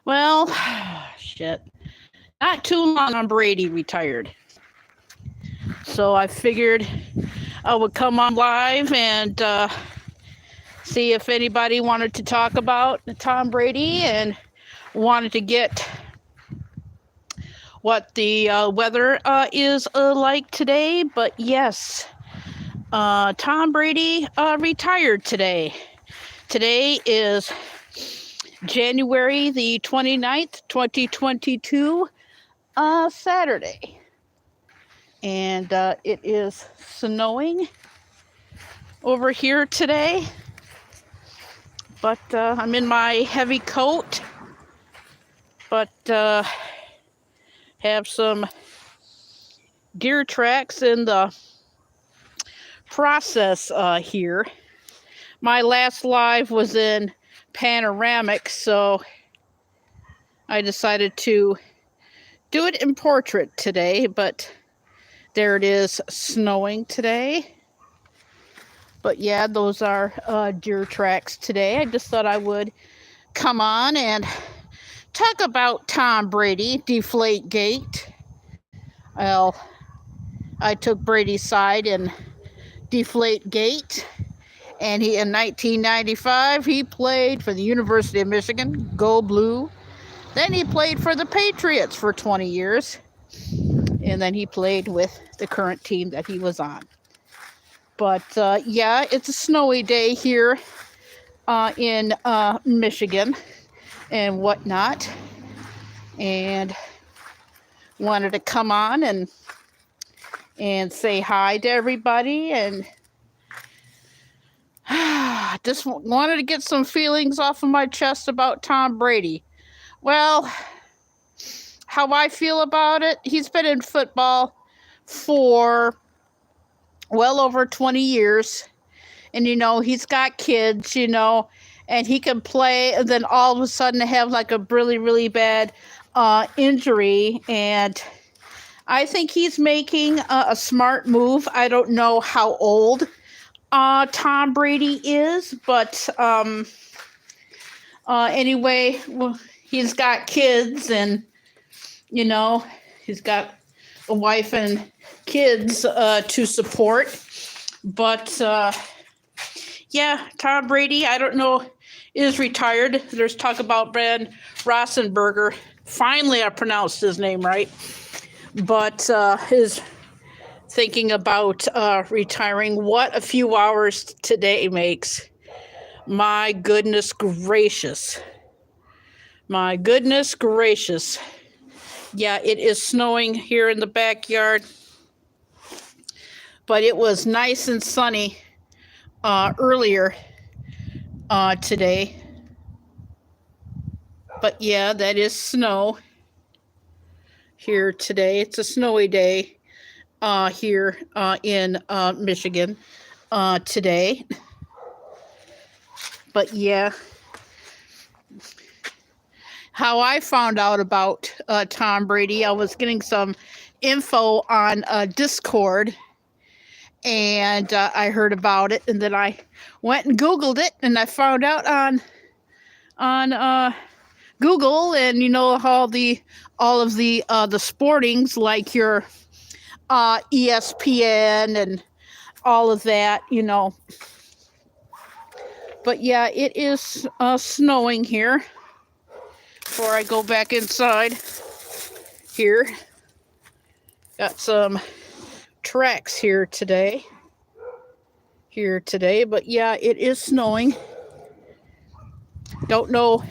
Well, shit. Not too long on Brady retired. So I figured I would come on live and see if anybody wanted to talk about Tom Brady and wanted to get what the weather is like today. But yes, Tom Brady retired today. Today is January the 29th, 2022, Saturday. And it is snowing over here today. But I'm in my heavy coat. But have some deer tracks in the process here. My last live was in panoramic, so I decided to do it in portrait today, but there it is snowing today. But yeah, those are deer tracks today. I just thought I would come on and talk about Tom Brady, Deflate Gate. Well, I took Brady's side in Deflate Gate, and he in 1995 he played for the University of Michigan, Go Blue. Then he played for the Patriots for 20 years, and then he played with the current team that he was on. But yeah, it's a snowy day here in Michigan and whatnot, and wanted to come on and say hi to everybody, and just wanted to get some feelings off of my chest about Tom Brady. Well, how I feel about it, he's been in football for well over 20 years. And, he's got kids, and he can play, and then all of a sudden have like a really, really bad injury. And I think he's making a smart move. I don't know how old Tom Brady is, but anyway, well, he's got kids, and he's got a wife and kids to support. But yeah, Tom Brady, I don't know, is retired. There's talk about Ben Roethlisberger. Finally, I pronounced his name right. But is thinking about retiring. What a few hours today makes. My goodness gracious. My goodness gracious. Yeah, it is snowing here in the backyard. But it was nice and sunny earlier today. But yeah, that is snow here today. It's a snowy day here in Michigan today. But yeah, how I found out about Tom Brady, I was getting some info on Discord, and I heard about it, and then I went and Googled it, and I found out on Google, and all of the sportings, like your ESPN and all of that, But yeah, it is snowing here. Before I go back inside here, got some tracks here today. But yeah, it is snowing. Don't know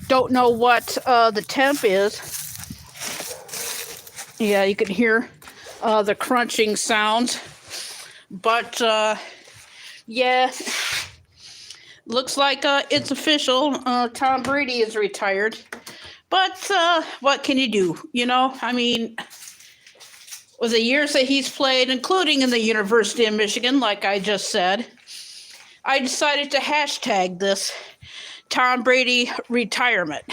what the temp is. Yeah, you can hear the crunching sounds. But yeah, looks like it's official. Tom Brady is retired. But what can you do? I mean, with the years that he's played, including in the University of Michigan, like I just said, I decided to hashtag this Tom Brady retirement.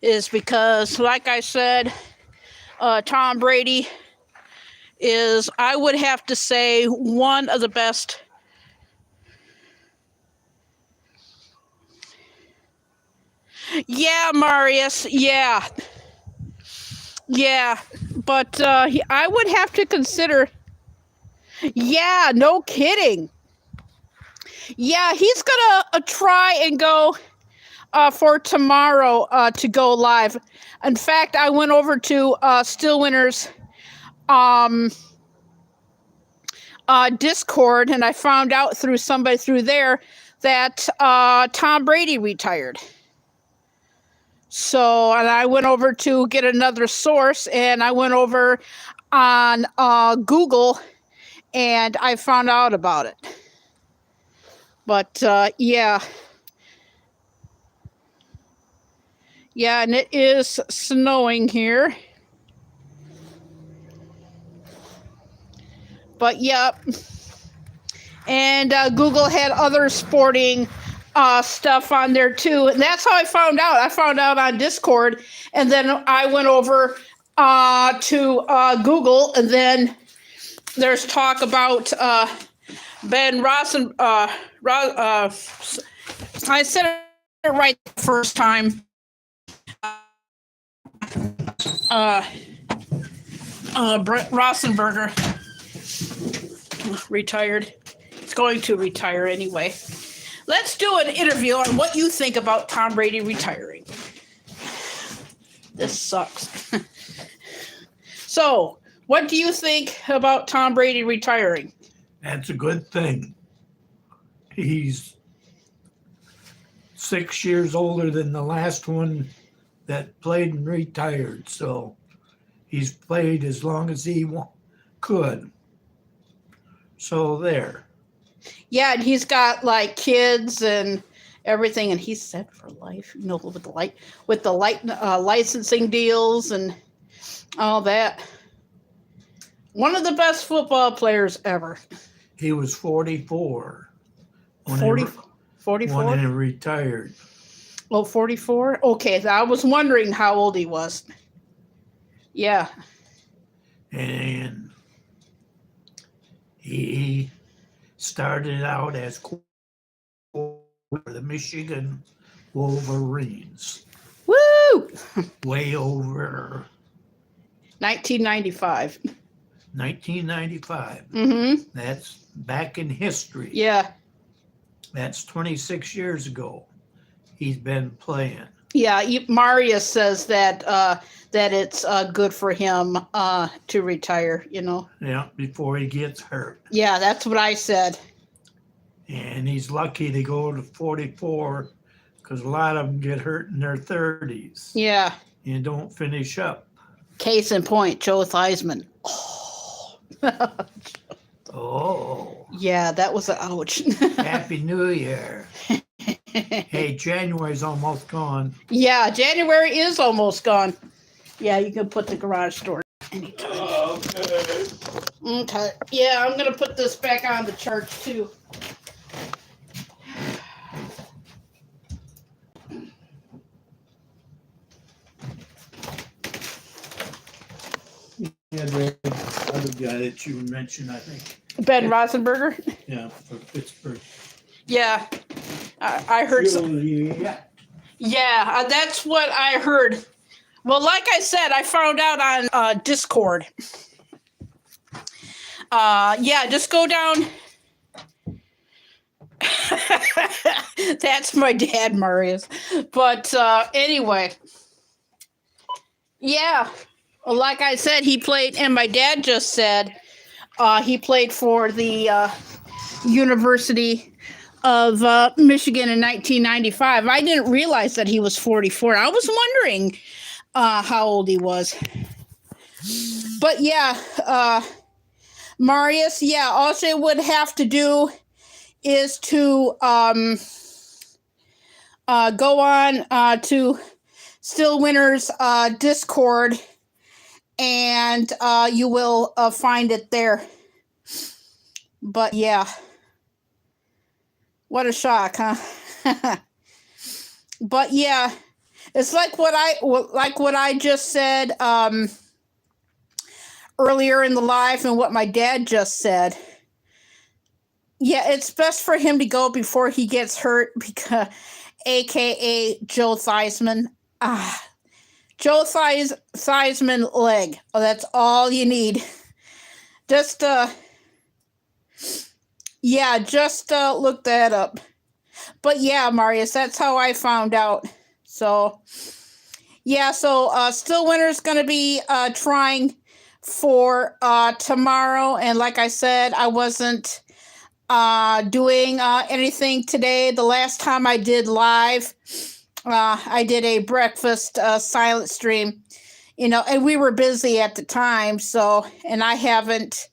Is because, like I said, Tom Brady is, I would have to say, one of the best Yeah, Marius. Yeah, yeah. But I would have to consider. Yeah, no kidding. Yeah, he's gonna try and go for tomorrow to go live. In fact, I went over to Stillwinter's um, Discord, and I found out through somebody through there that Tom Brady retired. So, and I went over to get another source, and I went over on Google, and I found out about it. But yeah, and it is snowing here. But yeah, and Google had other sporting stuff on there too, and that's how I found out. I found out on Discord, and then I went over to Google, and then there's talk about Ben Rosen. I said it right the first time. Brent Rosenberger retired. He's going to retire anyway. Let's do an interview on what you think about Tom Brady retiring. This sucks. So, what do you think about Tom Brady retiring? That's a good thing. He's 6 years older than the last one that played and retired. So he's played as long as he could. So there. Yeah, and he's got like kids and everything, and he's set for life. You know, with the licensing deals and all that. One of the best football players ever. He was 44 when 44? when he retired. Oh, 44? Okay, I was wondering how old he was. Yeah. And he started out as for the Michigan Wolverines. Woo! Way over 1995. 1995. Mm-hmm. That's back in history. Yeah. That's 26 years ago. He's been playing. Yeah, Marius says that that it's good for him to retire, you know. Yeah, before he gets hurt. Yeah, that's what I said. And he's lucky to go to 44 because a lot of them get hurt in their 30s. Yeah. And don't finish up. Case in point, Joe Theismann. Oh. Oh. Yeah, that was an ouch. Happy New Year. Hey, January's almost gone. Yeah, January is almost gone. Yeah, you can put the garage door anytime. Okay. Okay. Yeah, I'm going to put this back on the charge too. Yeah, the other guy that you mentioned, I think. Ben Rosenberger? Yeah, for Pittsburgh. Yeah, I heard some. Yeah, that's what I heard. Well, like I said, I found out on Discord. Yeah, just go down. That's my dad, Marius. But anyway, yeah. Well, like I said, he played, and my dad just said he played for the University of Michigan in 1995. I didn't realize that he was 44. I was wondering how old he was. But yeah, Marius, yeah, all she would have to do is to go on to Stillwinter's Discord, and you will find it there. But yeah, what a shock, huh? But yeah, it's like what I just said earlier in the live, and what my dad just said. Yeah, it's best for him to go before he gets hurt, because aka Joe Theismann. Joe Theismann leg. Oh, that's all you need. Just look that up. But yeah, Marius, that's how I found out. So yeah, so Still Winter's gonna be trying for tomorrow, and like I said, I wasn't doing anything today. The last time I did live, I did a breakfast silent stream, and we were busy at the time. So, and I haven't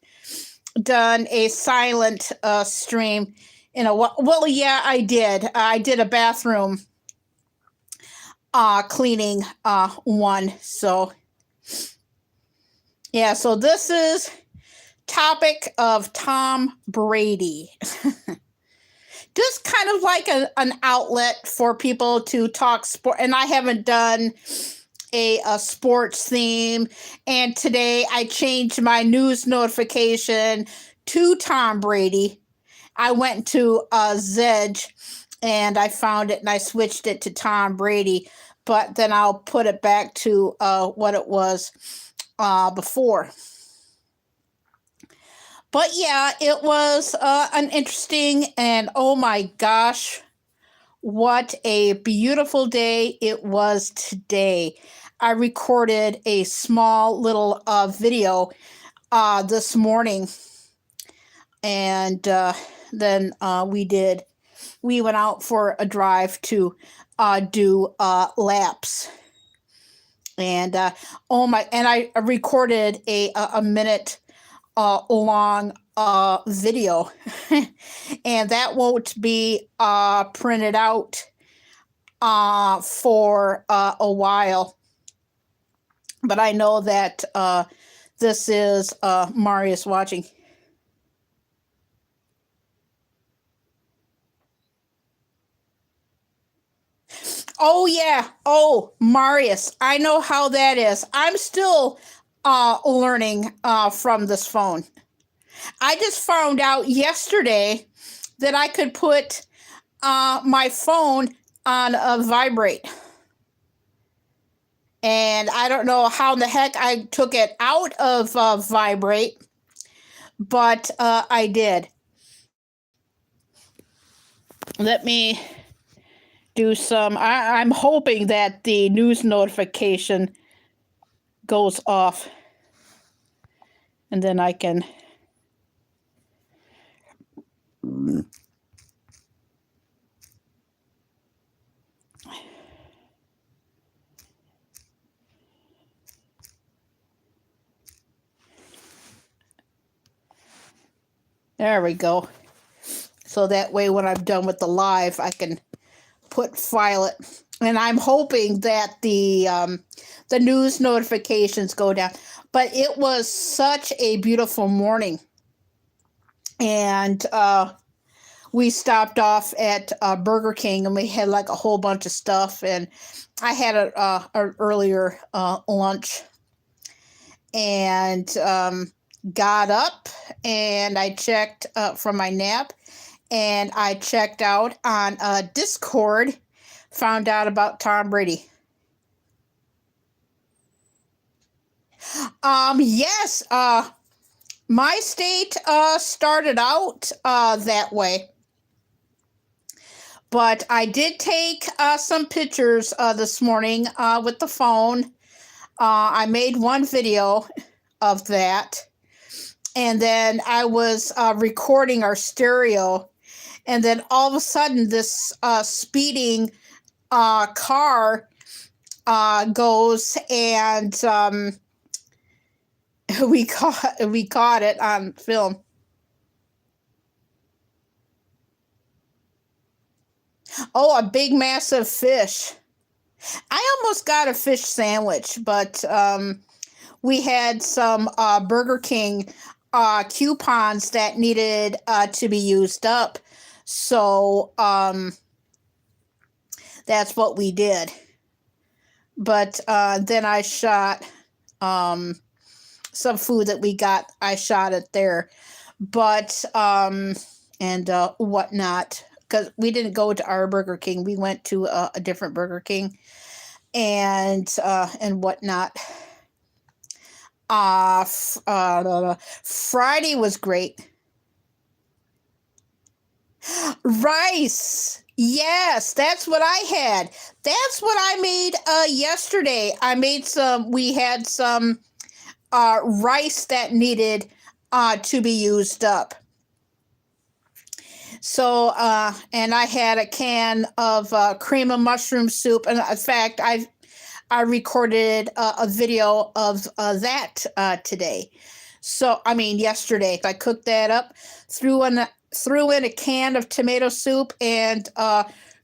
done a silent stream in a while. Well, yeah, I did. I did a bathroom cleaning one. So, yeah, so this is topic of Tom Brady. Just kind of like an outlet for people to talk sport. And I haven't done a sports theme. And today I changed my news notification to Tom Brady. I went to Zedge and I found it and I switched it to Tom Brady. But then I'll put it back to what it was before. But yeah, it was an interesting, and oh my gosh, what a beautiful day it was today. I recorded a small little video this morning, and then we went out for a drive to do laps. And and I recorded a minute long video, and that won't be printed out for a while. But I know that this is Marius watching. Oh yeah. Oh, Marius, I know how that is. I'm still learning from this phone. I just found out yesterday that I could put my phone on a vibrate. And I don't know how in the heck I took it out of vibrate, but I did. Let me do some. I'm hoping that the news notification goes off, and then I can. There we go. So that way when I'm done with the live, I can file it. And I'm hoping that the news notifications go down. But it was such a beautiful morning. And we stopped off at Burger King, and we had like a whole bunch of stuff. And I had an earlier lunch. And got up, and I checked from my nap. And I checked out on Discord, found out about Tom Brady. Yes, my state started out that way. But I did take some pictures this morning with the phone. I made one video of that. And then I was recording our stereo. And then all of a sudden, this speeding car goes, and we caught it on film. Oh, a big, massive fish. I almost got a fish sandwich, but we had some Burger King coupons that needed to be used up. So that's what we did. But then I shot some food that we got. I shot it there. But and whatnot. because we didn't go to our Burger King. We went to a different Burger King and whatnot. Friday was great. Rice. Yes, that's what I had. That's what I made yesterday. We had some rice that needed to be used up. So, and I had a can of cream of mushroom soup. And in fact, I recorded a video of that today. So, I mean, yesterday. I cooked that up, threw in a can of tomato soup and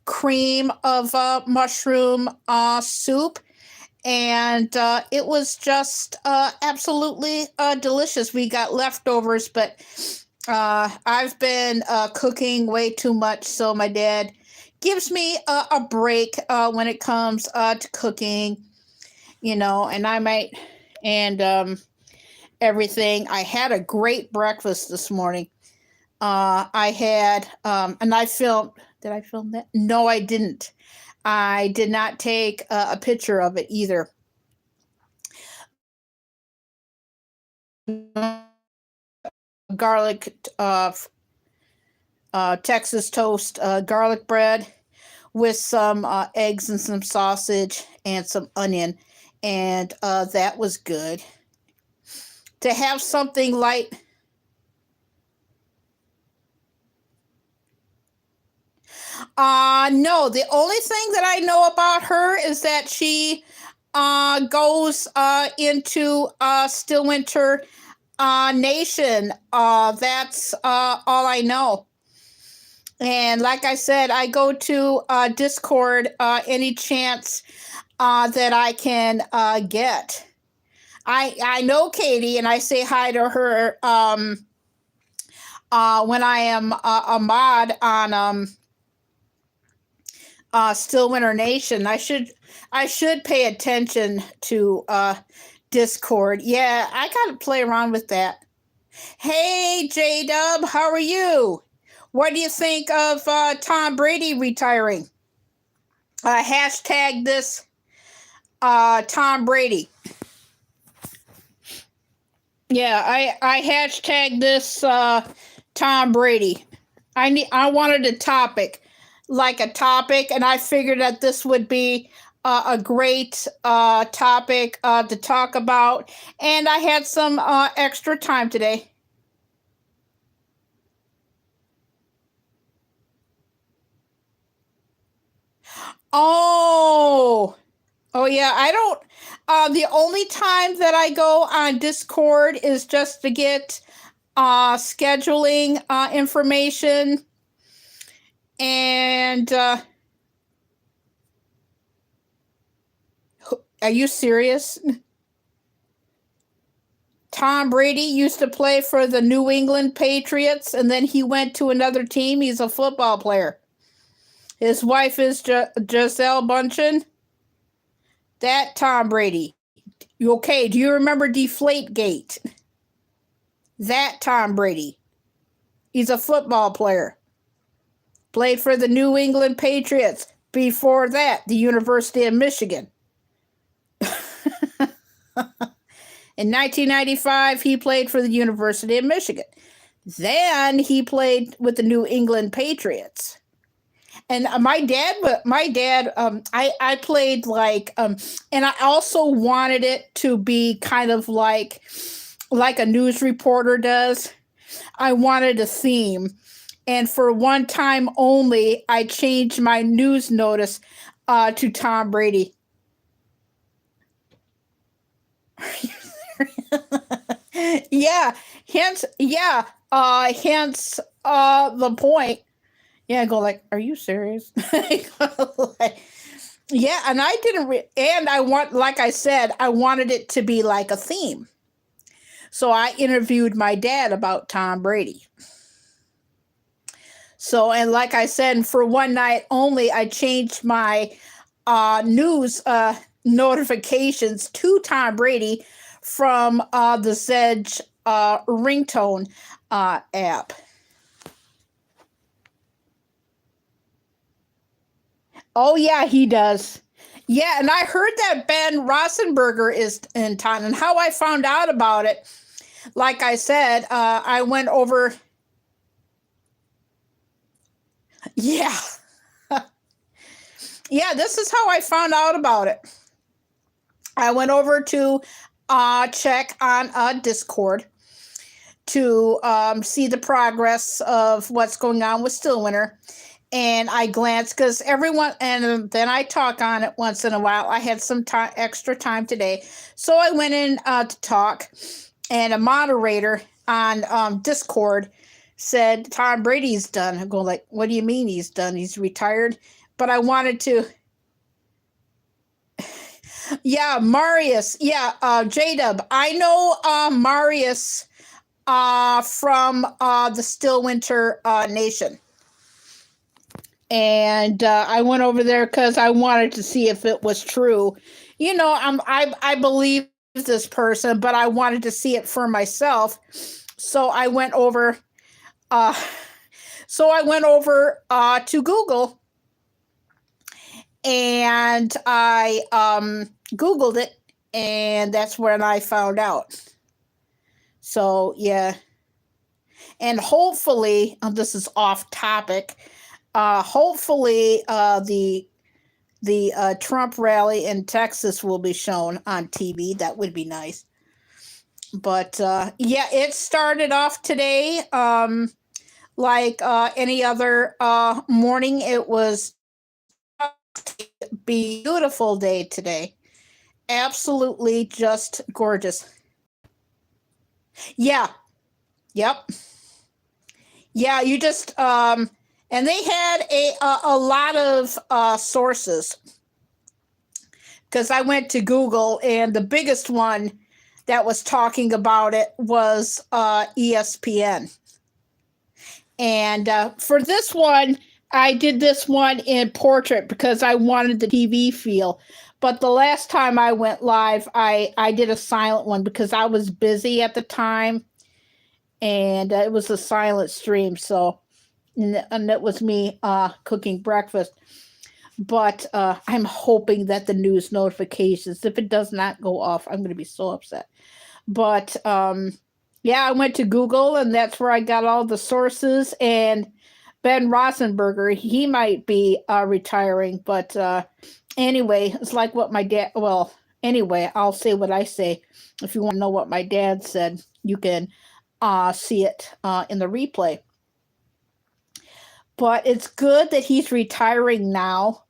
cream of mushroom soup. And it was just absolutely delicious. We got leftovers, but I've been cooking way too much, so my dad gives me a break when it comes to cooking, and I might, and everything. I had a great breakfast this morning. I had, and I filmed, did I film that? No, I didn't. I did not take a picture of it either. Garlic, Texas toast, garlic bread with some eggs and some sausage and some onion. And that was good. To have something light. No, the only thing that I know about her is that she goes into Stillwinter Nation. That's all I know. And like I said, I go to Discord any chance that I can get. I know Katie, and I say hi to her when I am a mod on Stillwinter Nation. I should pay attention to Discord. Yeah, I gotta play around with that. Hey, J-Dub, how are you? What do you think of Tom Brady retiring? Hashtag this Tom Brady. Yeah, I hashtag this Tom Brady. I wanted a topic, and I figured that this would be a great topic to talk about, and I had some extra time today. Oh yeah, I don't. The only time that I go on Discord is just to get scheduling information, and are you serious? Tom Brady used to play for the New England Patriots, and then he went to another team. He's a football player. His wife is Gisele Bundchen. That Tom Brady. Okay, do you remember Deflategate? That Tom Brady. He's a football player. Played for the New England Patriots. Before that, the University of Michigan. In 1995, he played for the University of Michigan. Then he played with the New England Patriots. And my dad, I played and I also wanted it to be kind of like a news reporter does. I wanted a theme. And for one time only, I changed my news notice to Tom Brady. Yeah, hence the point. Yeah, go like, are you serious? Yeah, and I didn't, and I want, like I said, I wanted it to be like a theme. So I interviewed my dad about Tom Brady. So, and like I said, for one night only, I changed my news notifications to Tom Brady from the Zedge ringtone app. Oh yeah, he does. Yeah, and I heard that Ben Rosenberger is in town, and how I found out about it, like I said, I went over. Yeah, yeah. This is how I found out about it. I went over to check on Discord to see the progress of what's going on with Stillwinter. And I glanced because everyone, and then I talk on it once in a while. I had some time, extra time today. So I went in to talk, and a moderator on Discord said, Tom Brady's done. I go like, what do you mean he's done? He's retired? But I wanted to, yeah, Marius. Yeah, J-Dub. I know Marius from the Stillwinter Nation. And I went over there because I wanted to see if it was true. You know, I believe this person, but I wanted to see it for myself. So I went over. Uh, to Google, and I Googled it, and that's when I found out. So yeah, and hopefully, this is off topic. Hopefully, the Trump rally in Texas will be shown on TV. That would be nice. But yeah, it started off today. Like any other morning, it was a beautiful day today. Absolutely just gorgeous. Yeah. Yep. Yeah, you just and they had a lot of sources, because I went to Google, and the biggest one that was talking about it was ESPN. And for this one, I did this one in portrait because I wanted the TV feel. But the last time I went live, I did a silent one because I was busy at the time, and it was a silent stream. So, and it was me cooking breakfast. But I'm hoping that the news notifications, if it does not go off, I'm going to be so upset. But yeah, I went to Google, and that's where I got all the sources. And Ben Rosenberger, he might be retiring. But anyway, it's like what my dad, well, anyway, I'll say what I say. If you want to know what my dad said, you can see it in the replay. But it's good that he's retiring now,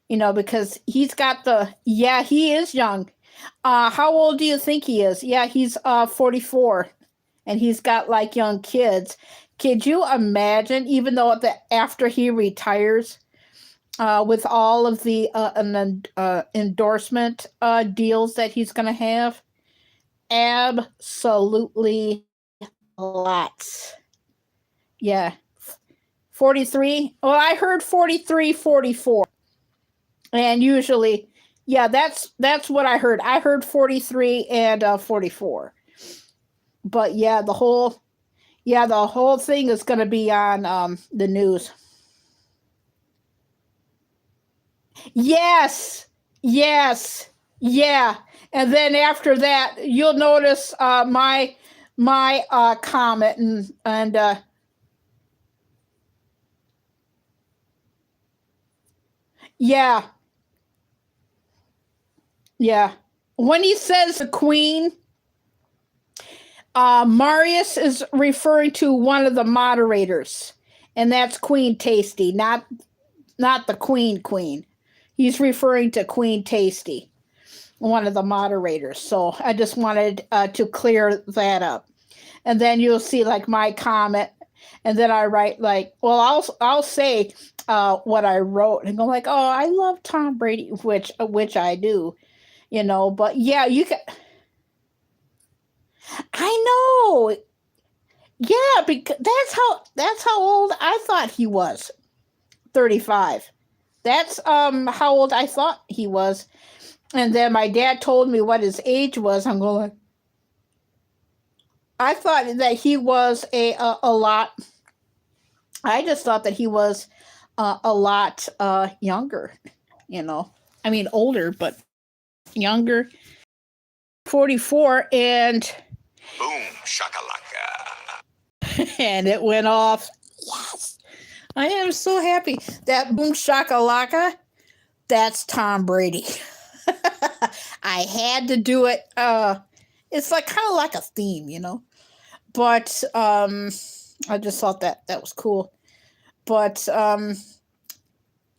you know, because he's got yeah, he is young. How old do you think he is? Yeah, he's 44, and he's got like young kids. Could you imagine, even though after he retires, with all of the endorsement deals that he's going to have? Absolutely lots. Yeah. 43. Well, I heard 43, 44. And usually, yeah, that's what I heard. I heard 43 and 44. But yeah, the whole thing is going to be on the news. Yes. Yes. Yeah. And then after that, you'll notice my comment, and yeah. Yeah. When he says the queen, Marius is referring to one of the moderators, and that's Queen Tasty, not the Queen. He's referring to Queen Tasty, one of the moderators. So I just wanted to clear that up. And then you'll see like my comment, and then I write like, well, I'll say what I wrote, and go like, oh, I love Tom Brady, which I do. You know, but yeah, you can. I know. Yeah, because that's how old I thought he was. 35. That's how old I thought he was. And then my dad told me what his age was. I'm going, I thought that he was a lot. I just thought that he was a lot younger, I mean, older, but younger. 44, and boom shakalaka. and it went off. Yes, I am so happy. That boom shakalaka, that's Tom Brady. I had to do it. It's like kind of like a theme, but I just thought that was cool. But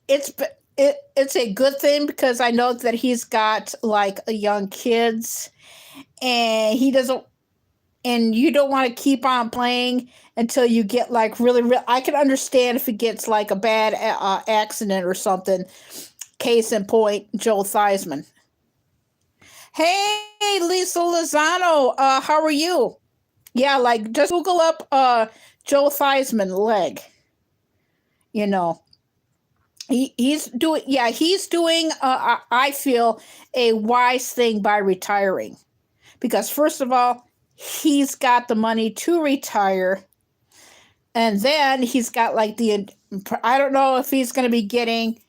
it's it's a good thing because I know that he's got like young kids, and he doesn't, and you don't want to keep on playing until you get like really. I can understand if he gets like a bad accident or something. Case in point, Joe Theismann. Hey, Lisa Lozano, how are you? Yeah, like just Google up Joe Theismann leg. He's doing, I feel, a wise thing by retiring, because first of all, he's got the money to retire, and then he's got like I don't know if he's going to be getting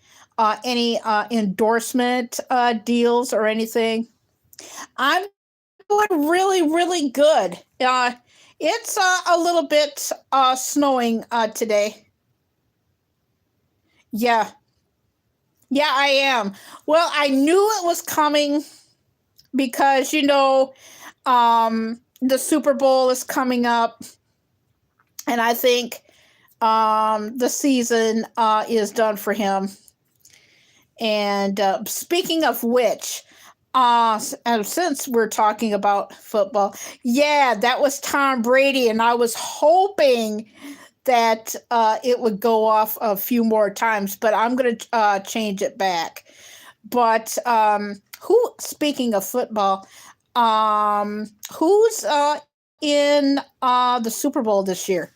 any endorsement deals or anything. I'm doing really, really good. It's a little bit snowing today. Yeah. Yeah, I am. Well, I knew it was coming because, the Super Bowl is coming up, and I think the season is done for him. And speaking of which, since we're talking about football, yeah, that was Tom Brady, and I was hoping that it would go off a few more times, but I'm going to change it back. But speaking of football, who's in the Super Bowl this year?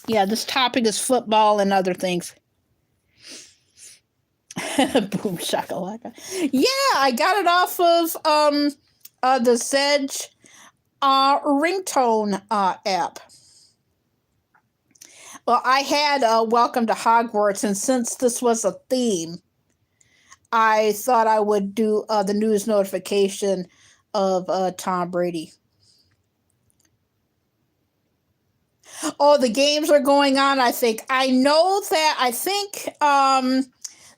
Yeah, this topic is football and other things. Boom shakalaka. Yeah, I got it off of the Zedge ringtone app. Well, I had Welcome to Hogwarts, and since this was a theme, I thought I would do the news notification of Tom Brady. Oh, the games are going on, I think. I think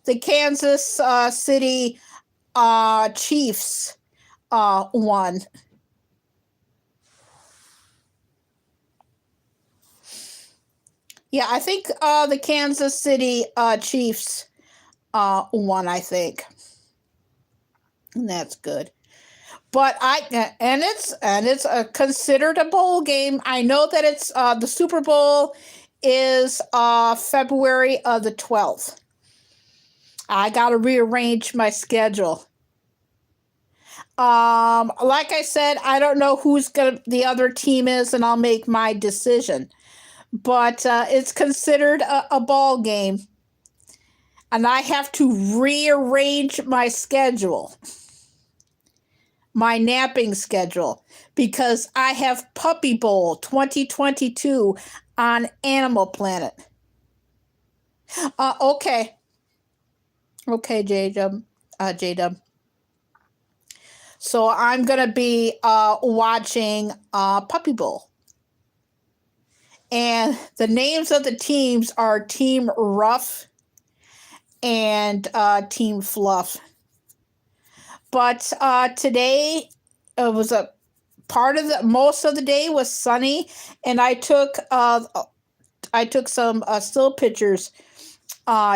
the Kansas City Chiefs won. Yeah, I think the Kansas City Chiefs won, I think. And that's good. But it's considered a bowl game. I know that it's the Super Bowl is February the 12th. I got to rearrange my schedule. Like I said, I don't know the other team is, and I'll make my decision. But it's considered a ball game, and I have to rearrange my schedule, my napping schedule, because I have Puppy Bowl 2022 on Animal Planet. Okay, J-Dub. So I'm going to be watching Puppy Bowl. And the names of the teams are Team Rough and Team Fluff. But today was most of the day was sunny, and I took some still pictures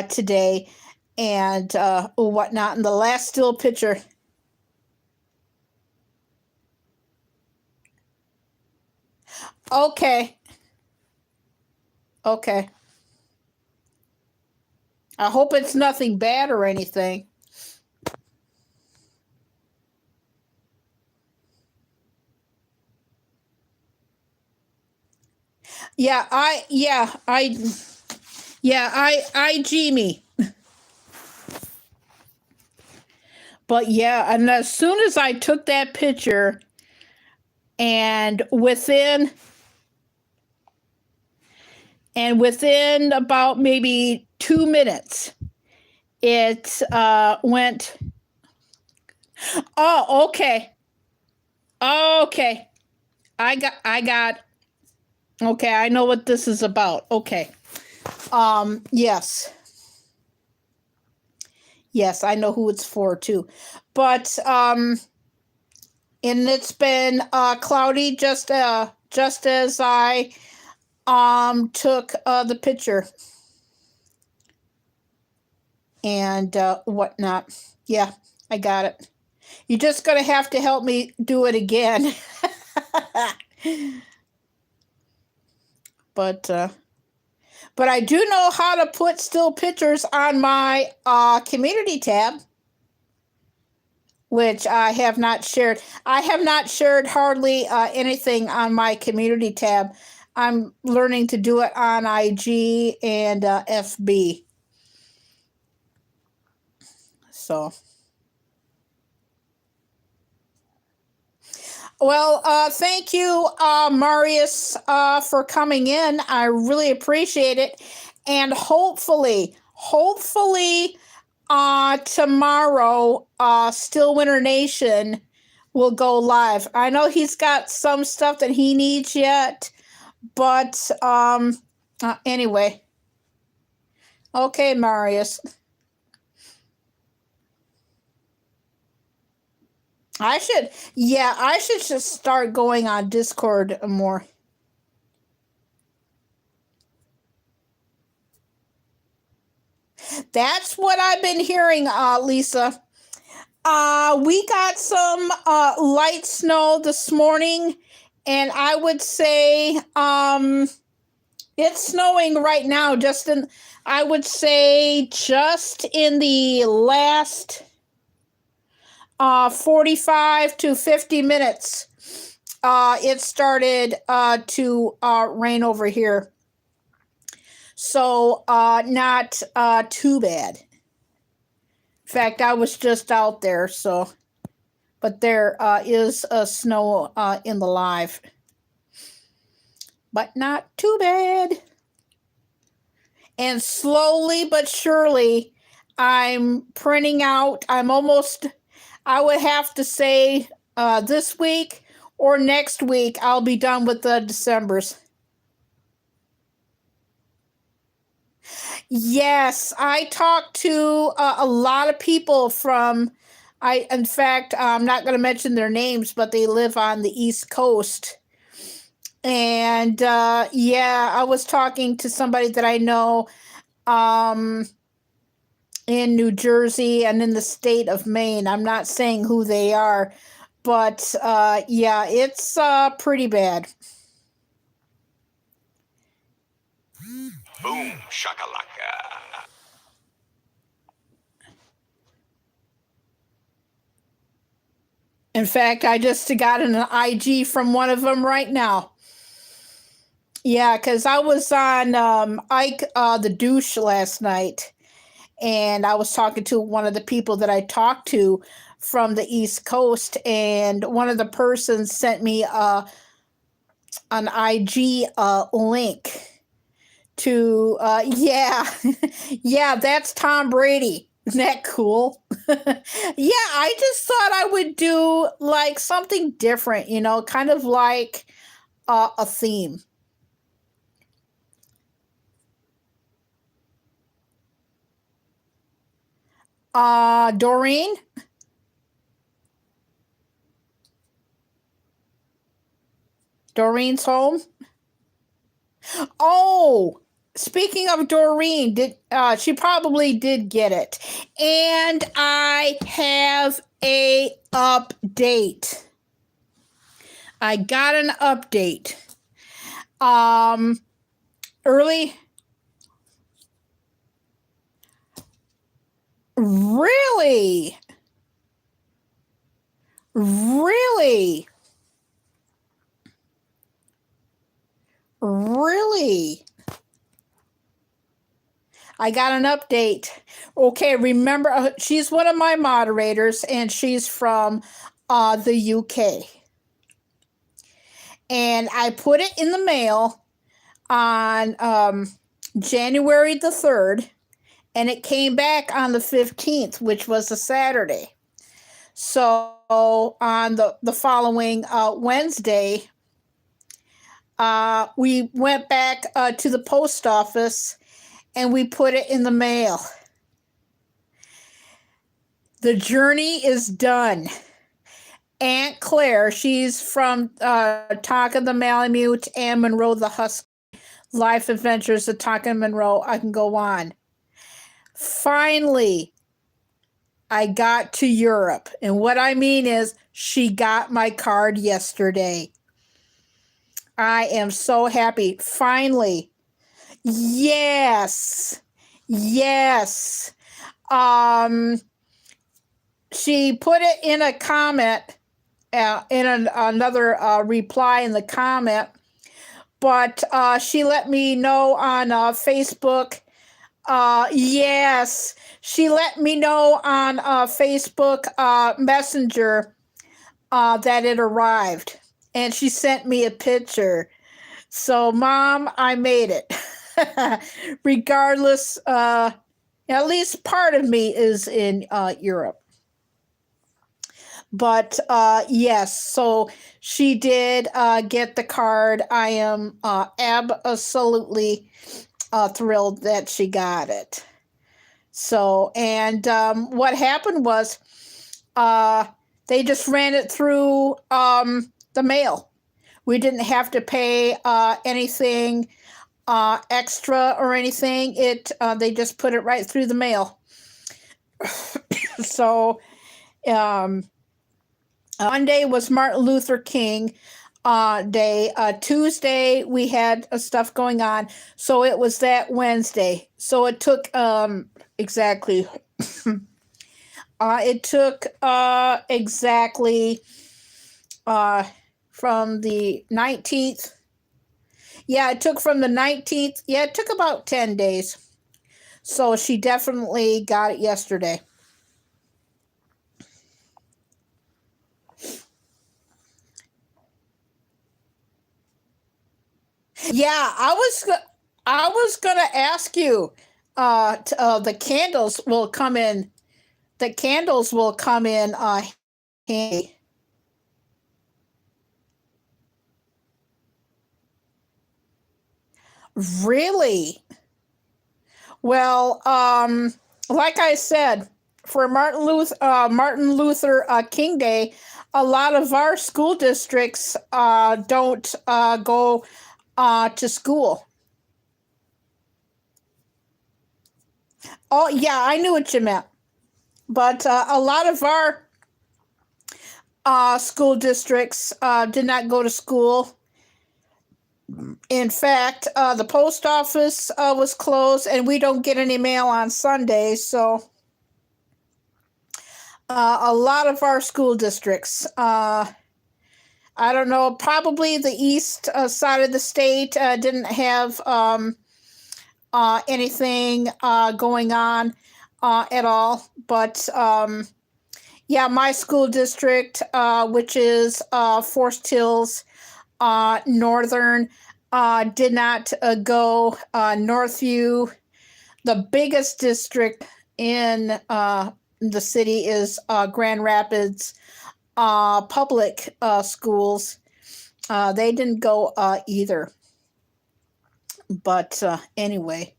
today and whatnot. And the last still picture. Okay. I hope it's nothing bad or anything. Yeah, I Jimmy. But yeah, and as soon as I took that picture, and within And within about maybe 2 minutes, it went, oh, okay. Okay. I got, okay, I know what this is about. Okay. Yes. Yes, I know who it's for too. But, and it's been cloudy just as I took the picture and whatnot. Yeah, I got it. You're just gonna have to help me do it again. But I do know how to put still pictures on my community tab, which I have not shared. I have not shared hardly anything on my community tab. I'm learning to do it on IG and FB. So, well, thank you, Marius, for coming in. I really appreciate it. And hopefully, tomorrow, Still Winter Nation will go live. I know he's got some stuff that he needs yet, but anyway. Okay, Marius. I should just start going on Discord more. That's what I've been hearing, Lisa. We got some light snow this morning, and I would say it's snowing right now. I would say just in the last 45 to 50 minutes, it started to rain over here. So not too bad. In fact, I was just out there, so, but there is snow in the live. But not too bad. And slowly but surely, I'm printing out. I would have to say this week or next week, I'll be done with the Decembers. Yes, I talked to a lot of people in fact, I'm not going to mention their names, but they live on the East Coast. And yeah, I was talking to somebody that I know in New Jersey and in the state of Maine. I'm not saying who they are, but yeah, it's pretty bad. Boom shakalaka. In fact, I just got an IG from one of them right now. Yeah, because I was on Ike the Douche last night, and I was talking to one of the people that I talked to from the East Coast, and one of the persons sent me an IG link to, yeah, yeah, that's Tom Brady. Isn't that cool? Yeah, I just thought I would do like something different, kind of like a theme. Doreen? Doreen's home? Oh, speaking of Doreen, she probably did get it. And I have a update. I got an update. Early. Really? Really? Really? I got an update. Okay, remember, she's one of my moderators, and she's from the UK. And I put it in the mail on January the 3rd, and it came back on the 15th, which was a Saturday. So on the following Wednesday, we went back to the post office and we put it in the mail. The journey is done. Aunt Claire, she's from Tonka the Malamute and Monroe the Husky. Life Adventures of Tonka and Monroe. I can go on. Finally, I got to Europe. And what I mean is, she got my card yesterday. I am so happy. Finally. Yes. Yes. She put it in a comment, another reply in the comment, but she let me know on Facebook. Yes, she let me know on Facebook Messenger that it arrived, and she sent me a picture. So, Mom, I made it. Regardless, at least part of me is in Europe. But yes, so she did get the card. I am absolutely thrilled that she got it. So, and what happened was they just ran it through the mail. We didn't have to pay anything extra or anything. They just put it right through the mail. So, Monday was Martin Luther King Day. Tuesday we had stuff going on, so it was that Wednesday. So it took exactly. It took exactly from the 19th. Yeah, it took from the 19th. Yeah, it took about 10 days. So she definitely got it yesterday. Yeah, I was gonna ask you. The candles will come in. The candles will come in handy. Really? Well, like I said, for Martin Luther King Day, a lot of our school districts don't go to school. Oh, yeah, I knew what you meant. But a lot of our school districts did not go to school. In fact, the post office was closed, and we don't get any mail on Sundays. So a lot of our school districts, I don't know, probably the east side of the state didn't have anything going on at all. But yeah, my school district, which is Forest Hills Northern, did not go. Northview, the biggest district in the city, is Grand Rapids public schools. They didn't go either. But anyway,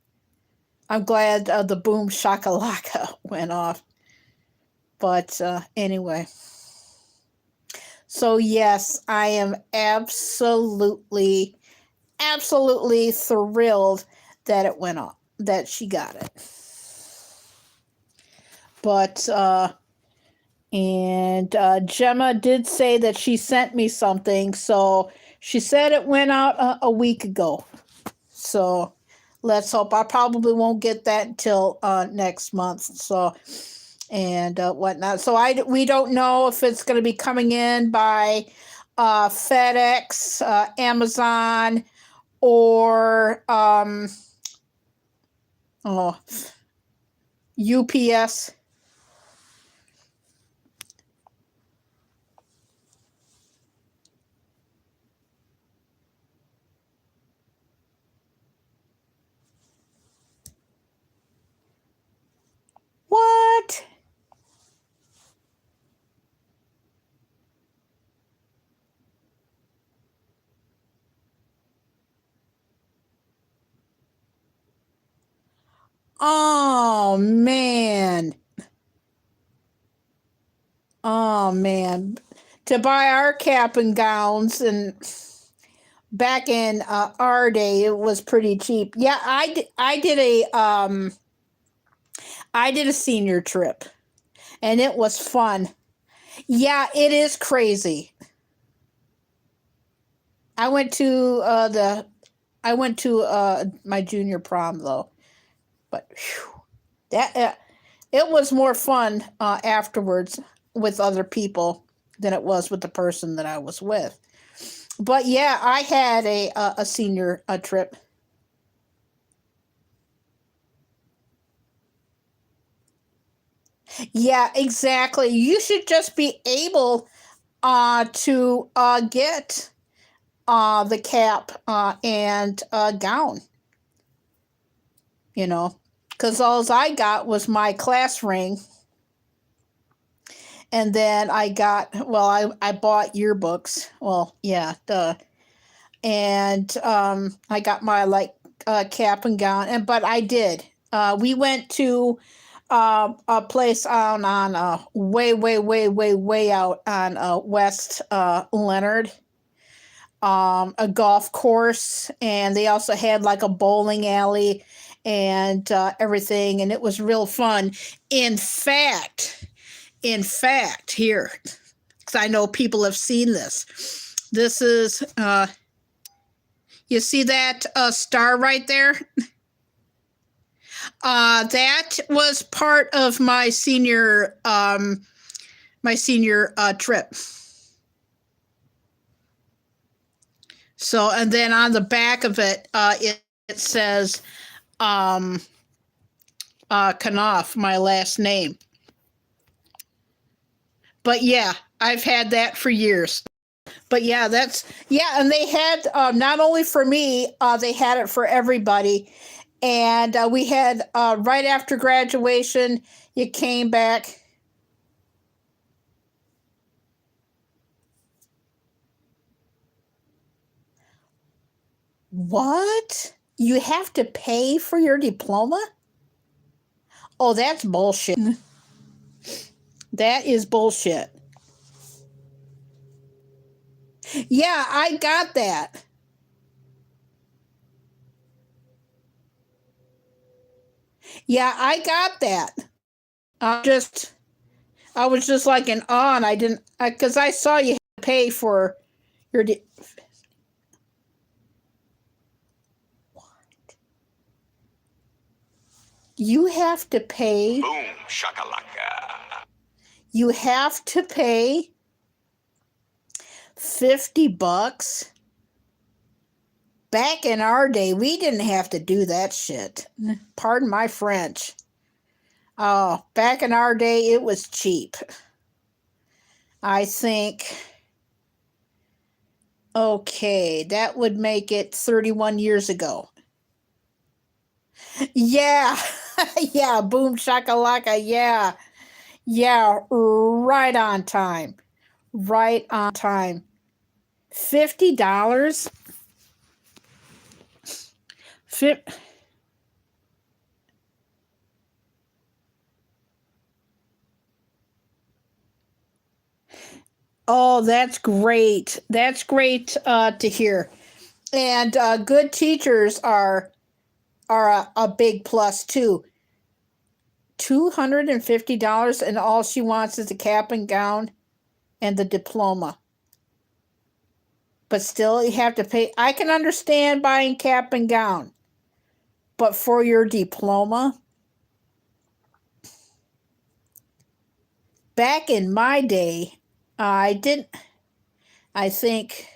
I'm glad the boom shakalaka went off. But anyway. So yes, I am absolutely thrilled that it went off, that she got it. But Gemma did say that she sent me something, so she said it went out a week ago. So let's hope. I probably won't get that until next month. So and whatnot. So we don't know if it's going to be coming in by FedEx, Amazon, or UPS. Oh man. Oh man. To buy our cap and gowns, and back in our day it was pretty cheap. Yeah, I did a senior trip, and it was fun. Yeah, it is crazy. I went to my junior prom though, but whew, that it was more fun afterwards with other people than it was with the person that I was with. But yeah, I had a senior trip. Yeah, exactly. You should just be able to get the cap and gown, you know, because all I got was my class ring. And then I bought yearbooks. Well, yeah, duh. And I got my cap and gown. But I did. We went to a place on way, way, way, way, way out on West Leonard, a golf course, and they also had like a bowling alley and everything, and it was real fun. In fact, here, because I know people have seen this. This is, you see that star right there? That was part of my senior trip. So, and then on the back of it, it says Knopf, my last name. But yeah, I've had that for years. But yeah, and they had not only for me, they had it for everybody. And we had right after graduation, you came back. What? You have to pay for your diploma? Oh, that's bullshit. That is bullshit. Yeah, I got that. Yeah, I got that. I was just like in awe, and I didn't, because I saw you had to pay for your. You have to pay. Boom shakalaka. You have to pay $50. Back in our day, we didn't have to do that shit. Pardon my French. Oh, back in our day, it was cheap. I think, okay, that would make it 31 years ago. Yeah, yeah, boom shakalaka, yeah. Yeah, right on time. Right on time. $50? Oh, that's great. That's great to hear. And good teachers are a big plus too. $250, and all she wants is the cap and gown and the diploma. But still, you have to pay. I can understand buying cap and gown, but for your diploma, back in my day, I didn't. I think.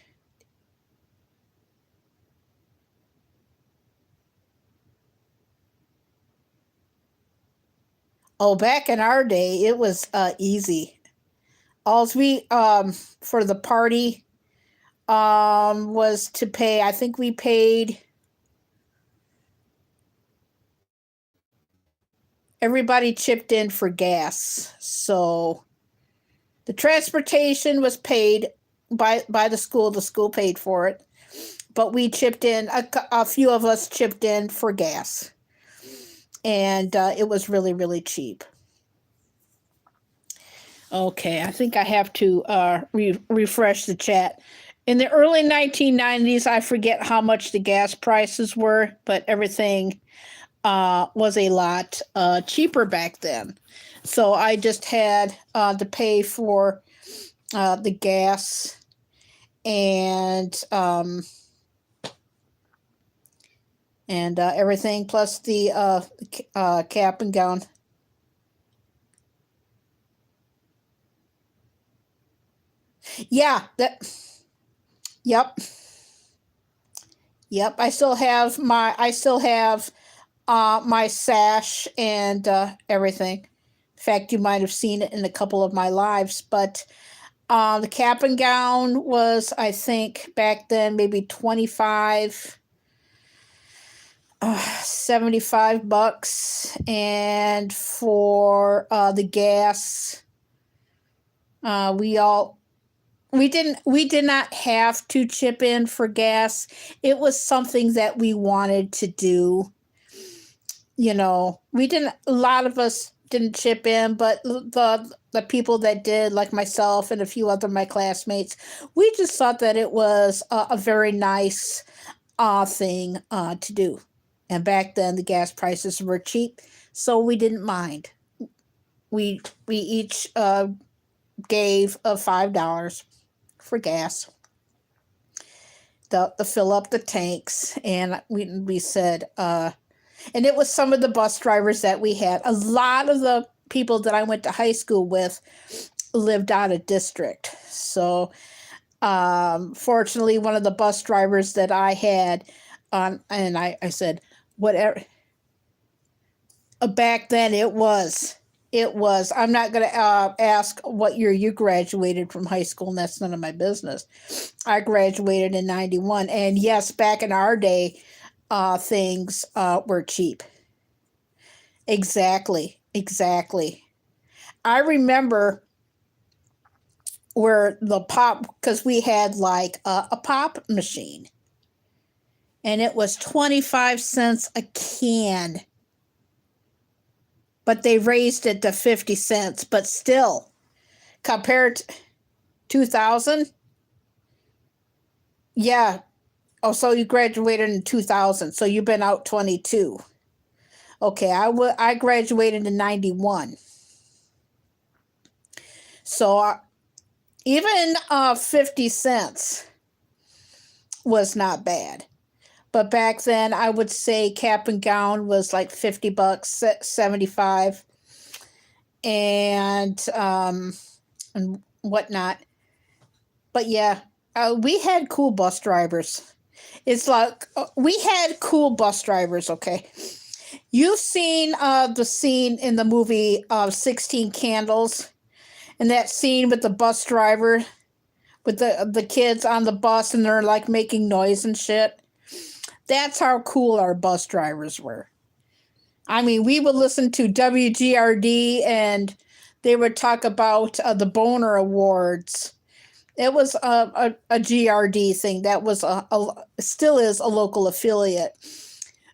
Oh, back in our day, it was easy. All we for the party was to pay. I think we paid. Everybody chipped in for gas, so the transportation was paid by the school. The school paid for it, but we chipped in. A few of us chipped in for gas. and it was really, really cheap. Okay, I think I have to refresh the chat. In the early 1990s, I forget how much the gas prices were, but everything was a lot cheaper back then. So I just had to pay for the gas and everything, plus the cap and gown. Yeah, that. Yep. Yep. I still have my sash and everything. In fact, you might have seen it in a couple of my lives, but the cap and gown was, I think, back then maybe 25, $75, and for the gas, we did not have to chip in for gas. It was something that we wanted to do. You know, a lot of us didn't chip in, but the people that did, like myself and a few other my classmates, we just thought that it was a very nice thing to do. And back then the gas prices were cheap, so we didn't mind. We each gave $5 for gas to fill up the tanks, and we said and it was some of the bus drivers that we had. A lot of the people that I went to high school with lived out of district. So fortunately, one of the bus drivers that I had, and I said, whatever. Back then it was. I'm not going to ask what year you graduated from high school, and that's none of my business. I graduated in 91. And yes, back in our day, things were cheap. Exactly. I remember where the pop, because we had like a pop machine, and it was 25 cents a can. But they raised it to 50 cents. But still, compared to 2000, yeah. Oh, so you graduated in 2000. So you've been out 22. Okay, I graduated in 91. So even 50 cents was not bad. But back then, I would say cap and gown was like $50, 75, and whatnot. But yeah, we had cool bus drivers. It's like we had cool bus drivers. Okay, you've seen the scene in the movie 16 Candles, and that scene with the bus driver with the kids on the bus, and they're like making noise and shit. That's how cool our bus drivers were. I mean, we would listen to WGRD, and they would talk about the Boner Awards. It was a GRD thing. That was still is a local affiliate.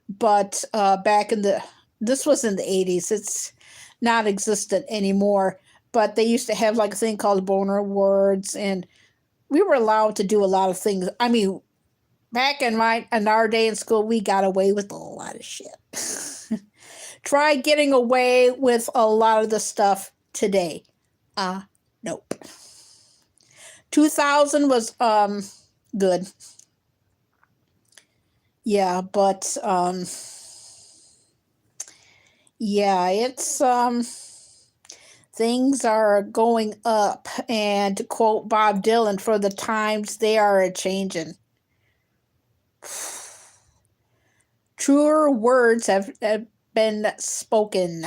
But this was in the 80s. It's not existent anymore. But they used to have like a thing called Boner Awards, and we were allowed to do a lot of things. I mean, back in our day in school, we got away with a lot of shit. Try getting away with a lot of the stuff today. Nope. 2000 was good. Yeah, but yeah, it's things are going up, and to quote Bob Dylan, for the times they are a changing. Truer words have been spoken,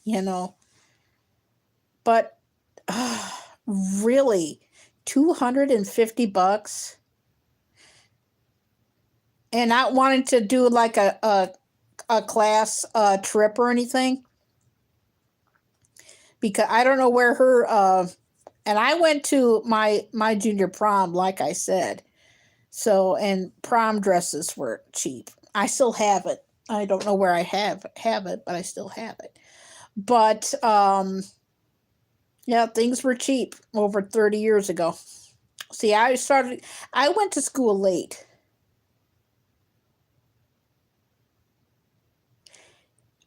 you know. But really, $250, and not wanting to do like a class trip or anything, because I don't know where her and I went to my junior prom, like I said. So, and prom dresses were cheap. I still have it. I don't know where I have it, but I still have it. But yeah, things were cheap over 30 years ago. See, I went to school late.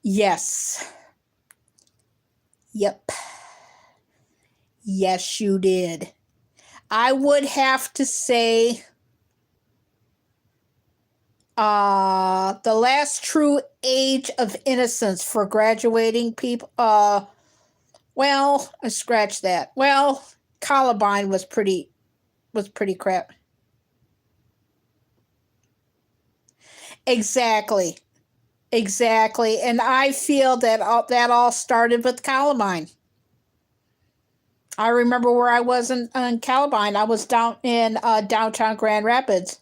Yes. Yep. Yes, you did. I would have to say the last true age of innocence for graduating people. Well, I scratched that. Well, Columbine was pretty crap. Exactly. Exactly. And I feel that that all started with Columbine. I remember where I was in Columbine. I was down in downtown Grand Rapids.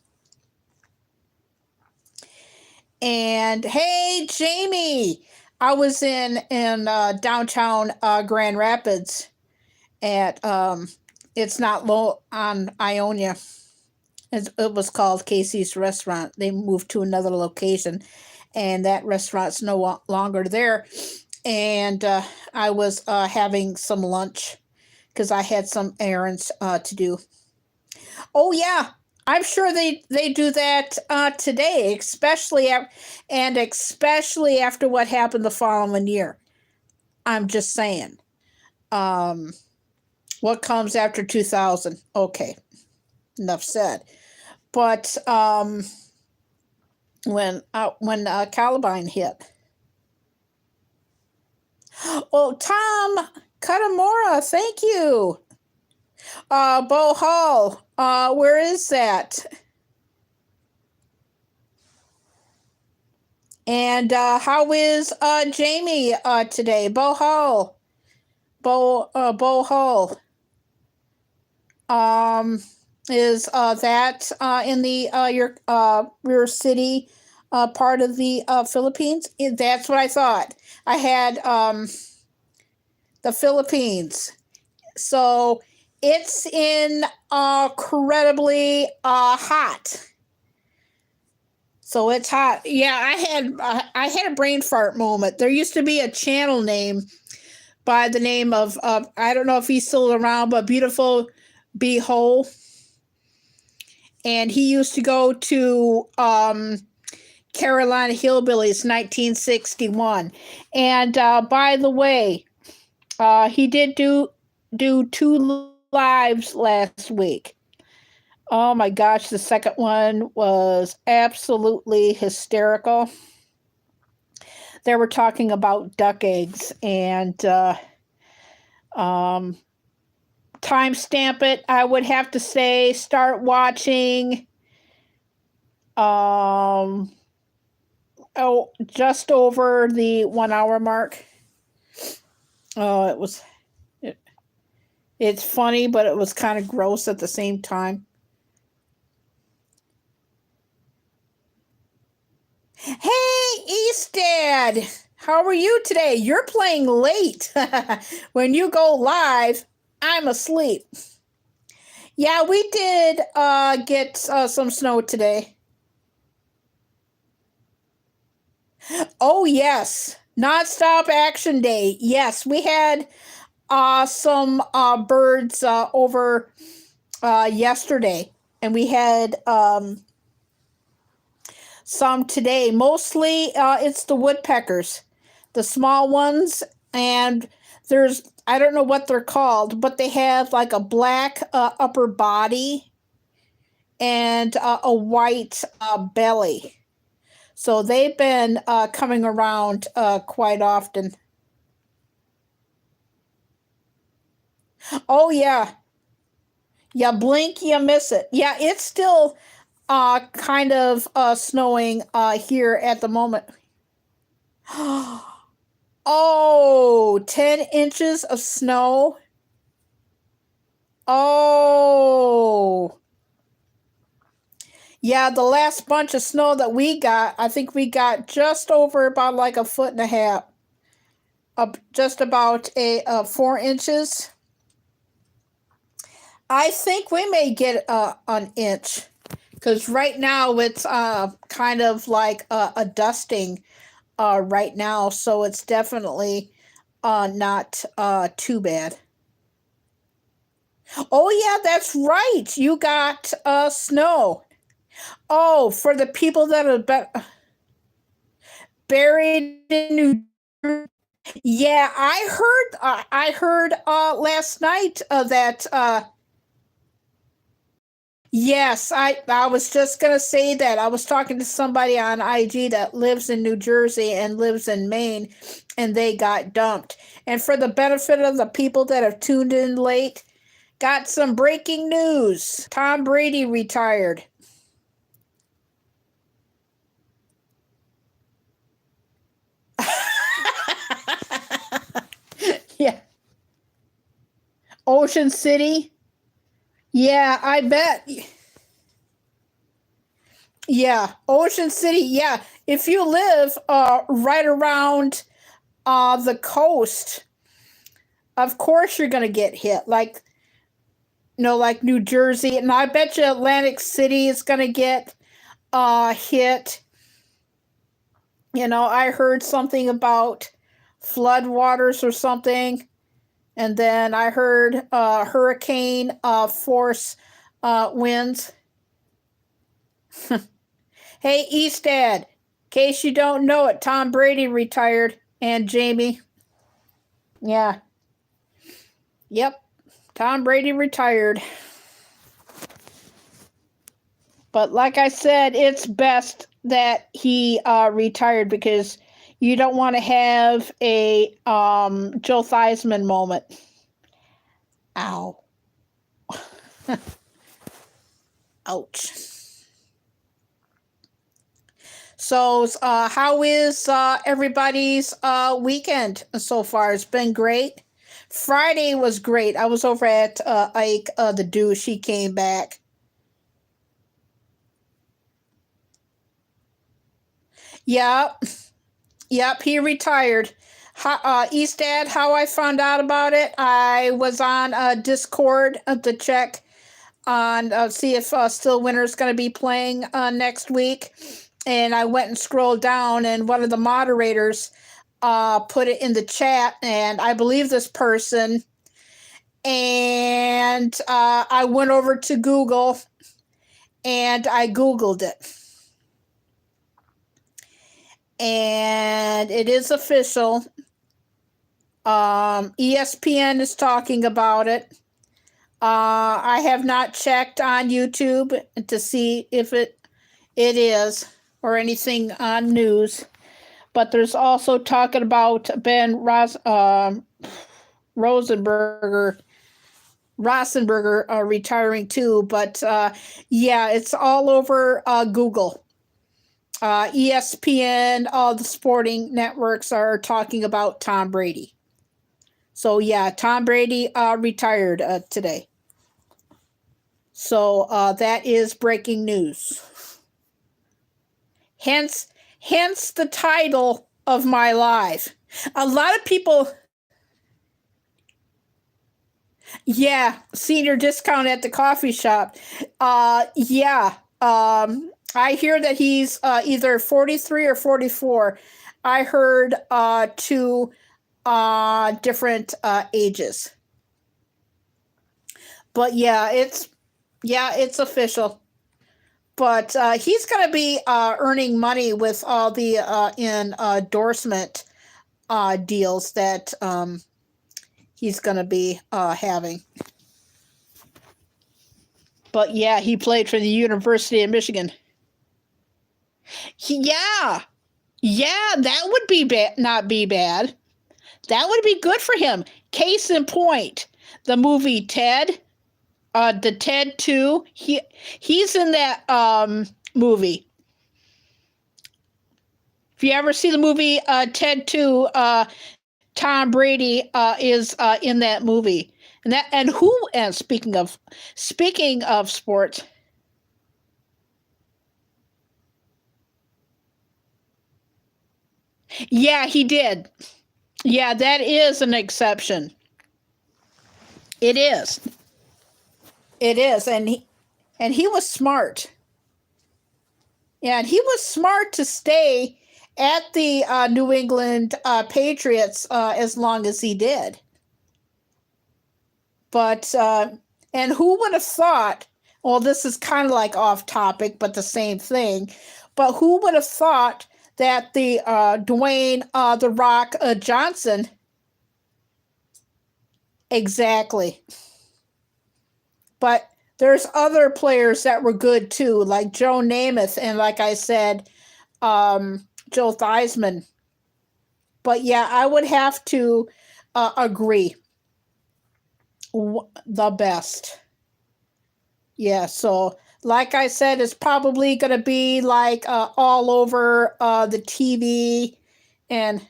And hey, Jamie, I was in downtown Grand Rapids at it's not low on Ionia. It was called Casey's Restaurant. They moved to another location, and that restaurant's no longer there. And I was having some lunch because I had some errands to do. Oh yeah, I'm sure they do that today, especially after what happened the following year. I'm just saying. Um, what comes after 2000? Okay, enough said. But when Columbine hit, oh Tom Katamora, thank you. Bow Hall, where is that? And how is Jamie today? Bow Hall. Bow Hall. Is that in the your city part of the Philippines? That's what I thought. I had the Philippines. So it's incredibly hot. So it's hot. Yeah, I had a brain fart moment. There used to be a channel name by the name of I don't know if he's still around, but Beautiful Behold. And he used to go to Carolina Hillbillies 1961. And by the way, he did do two lives last week. Oh my gosh, the second one was absolutely hysterical. They were talking about duck eggs and timestamp it. I would have to say start watching just over the 1 hour mark. Oh, it's funny, but it was kind of gross at the same time. Hey, Eastad, how are you today? You're playing late. When you go live, I'm asleep. Yeah, we did get some snow today. Oh, yes. Nonstop action day. Yes, we had some birds over yesterday, and we had some today. Mostly it's the woodpeckers, the small ones, and I don't know what they're called, but they have like a black upper body and a white belly. So they've been coming around quite often. Oh yeah. Yeah, blink, you miss it. Yeah, it's still kind of snowing here at the moment. Oh, 10 inches of snow. Oh. Yeah, the last bunch of snow that we got, I think we got just over about like a foot and a half. Just about 4 inches. I think we may get an inch Because right now it's kind of like a dusting right now, so it's definitely not too bad. Oh yeah, that's right. You got snow. Oh, for the people that are buried in New Jersey. Yeah, I heard last night that yes, I was just gonna say that. I was talking to somebody on IG that lives in New Jersey and lives in Maine, and they got dumped. And for the benefit of the people that have tuned in late, got some breaking news. Tom Brady retired. Yeah. Ocean City. Yeah, I bet. Yeah, Ocean City. Yeah, if you live right around the coast, of course you're gonna get hit. Like like New Jersey, and I bet you Atlantic City is gonna get hit. I heard something about floodwaters or something, and then I heard hurricane force winds. Hey, Eastad, in case you don't know it, Tom Brady retired, and Jamie. Yeah. Yep. Tom Brady retired. But like I said, it's best that he retired because you don't want to have a Joe Theismann moment. Ow. Ouch. So, how is everybody's weekend so far? It's been great. Friday was great. I was over at Ike, the douche. He came back. Yep. Yep, he retired. Eastad, how I found out about it, I was on Discord to check on see if Still Winter's going to be playing next week. And I went and scrolled down, and one of the moderators put it in the chat, and I believe this person. And I went over to Google, and I Googled it. And it is official. ESPN is talking about it. I have not checked on YouTube to see if it is or anything on news, but there's also talking about Ben Rosenberger retiring too. But yeah, it's all over Google. ESPN, all the sporting networks are talking about Tom Brady. So yeah, Tom Brady retired today. So that is breaking news. Hence the title of my live. A lot of people, yeah, senior discount at the coffee shop. Yeah, I hear that he's either 43 or 44. I heard two different ages. But yeah, it's official. But he's going to be earning money with all the endorsement deals that he's going to be having. But yeah, he played for the University of Michigan. Yeah, that would be not be bad. That would be good for him. Case in point, the movie Ted, the Ted 2. He's in that movie. If you ever see the movie Ted 2, Tom Brady is in that movie. And speaking of sports, yeah, he did. Yeah, that is an exception. It is. It is, and he was smart. And he was smart to stay at the New England Patriots as long as he did. But, and who would have thought, well, this is kind of like off topic, but the same thing. But who would have thought that the Dwayne The Rock Johnson, exactly. But there's other players that were good too, like Joe Namath and, like I said, Joe Theismann. But yeah, I would have to agree. The best. Yeah, so like I said, it's probably going to be like all over the TV, and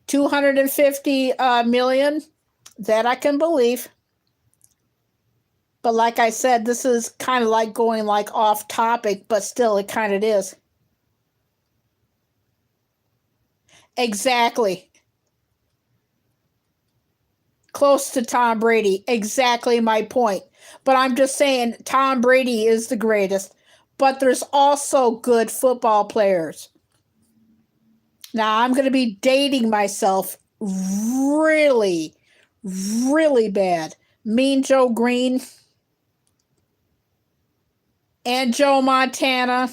250 million, that I can believe. But like I said, this is kind of like going like off topic, but still it kind of is. Exactly. Close to Tom Brady. Exactly my point. But I'm just saying Tom Brady is the greatest. But there's also good football players. Now I'm going to be dating myself really, really bad. Mean Joe Green and Joe Montana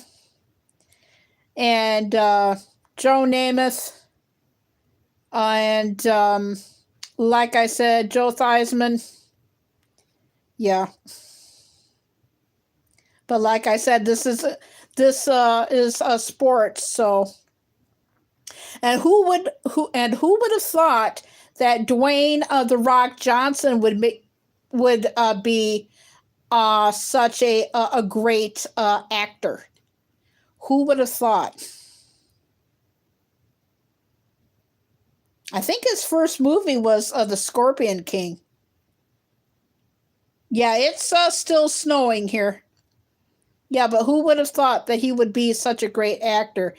and Joe Namath and like I said, Joe Theismann. Yeah. But like I said, this is a sport, so. And who would have thought that Dwayne The Rock Johnson would be such a great actor? Who would have thought? I think his first movie was The Scorpion King. Yeah, it's still snowing here. Yeah, but who would have thought that he would be such a great actor?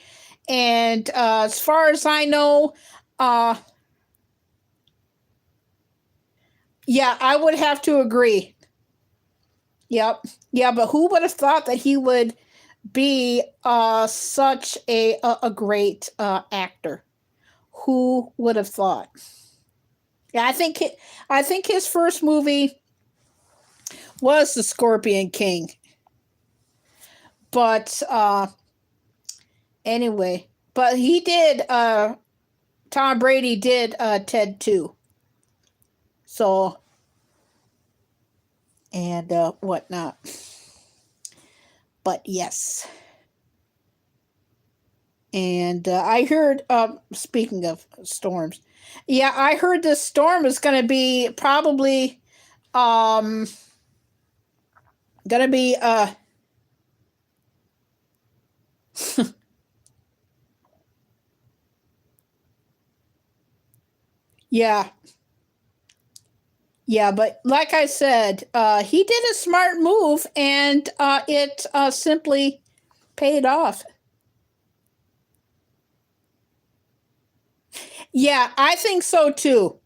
And as far as I know, yeah, I would have to agree. Yep. Yeah, but who would have thought that he would be such a great actor? Who would have thought? Yeah, I think his first movie was The Scorpion King. But anyway, but he did Tom Brady did Ted 2. So and whatnot. But yes. And I heard, speaking of storms, yeah, I heard this storm is going to be probably going to be yeah. Yeah, but like I said, he did a smart move, and it simply paid off. Yeah, I think so too.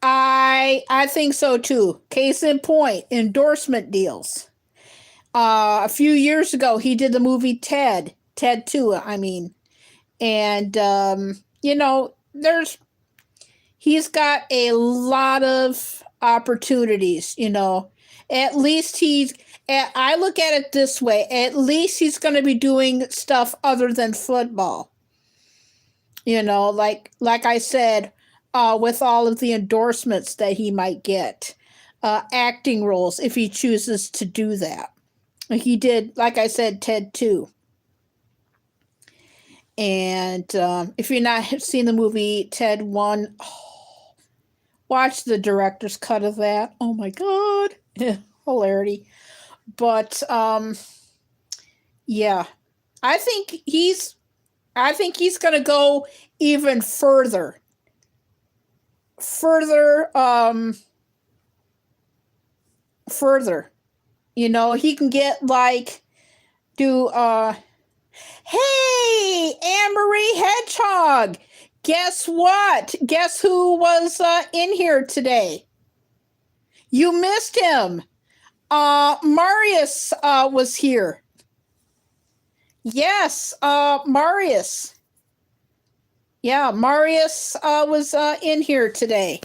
I think so too. Case in point, endorsement deals. A few years ago, he did the movie Ted 2, I mean. And, he's got a lot of opportunities, At least I look at it this way, at least he's going to be doing stuff other than football. Like I said, with all of the endorsements that he might get, acting roles if he chooses to do that. He did, like I said, Ted 2. And if you're not seen the movie Ted 1, watch the director's cut of that. Oh my God. Hilarity. But yeah, I think he's going to go even further. Further. He can get hey, Anne-Marie Hedgehog, guess what? Guess who was in here today? You missed him. Marius was here. Yes, Marius. Yeah, Marius was in here today.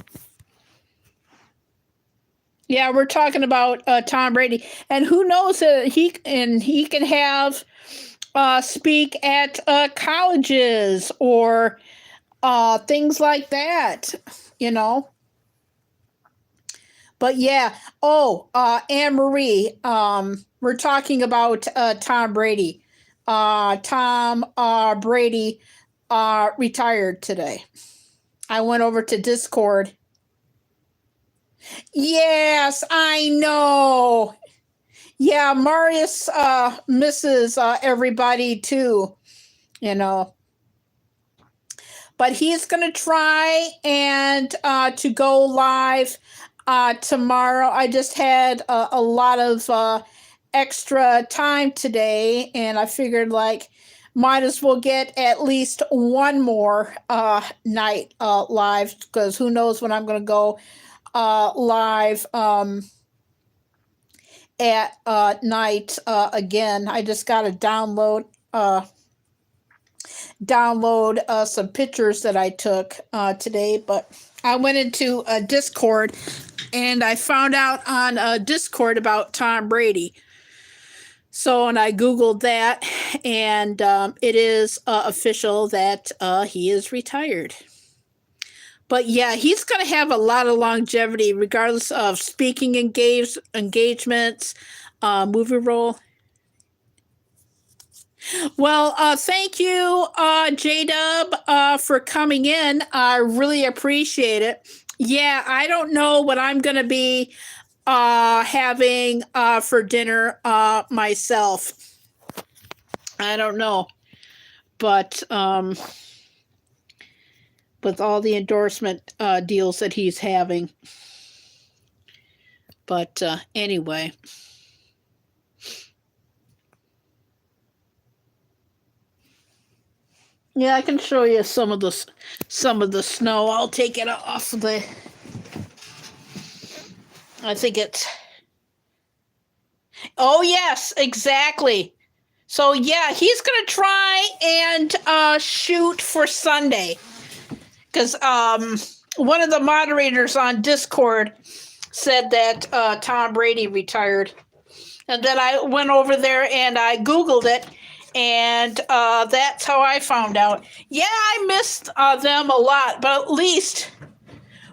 Yeah, we're talking about Tom Brady, and who knows, he can have speak at colleges or things like that, you know. But yeah, Anne Marie, we're talking about Tom Brady. Tom Brady retired today. I went over to Discord. Yes, I know. Yeah, Marius misses everybody too, you know. But he's going to try and to go live tomorrow. I just had a lot of extra time today, and I figured like might as well get at least one more night live, because who knows when I'm going to go live at night again. I just got to download some pictures that I took today, but I went into Discord and I found out on Discord about Tom Brady. So, and I Googled that, and it is official that he is retired. But yeah, he's going to have a lot of longevity, regardless of speaking engagements, movie role. Well, thank you, J-Dub, for coming in. I really appreciate it. Yeah, I don't know what I'm going to be having for dinner myself. I don't know. But with all the endorsement deals that he's having. But anyway. Yeah, I can show you some of the snow. I'll take it off the. I think it's. Oh yes, exactly. So yeah, he's gonna try and shoot for Sunday, because one of the moderators on Discord said that Tom Brady retired, and then I went over there and I Googled it. And that's how I found out. Yeah, I missed them a lot, but at least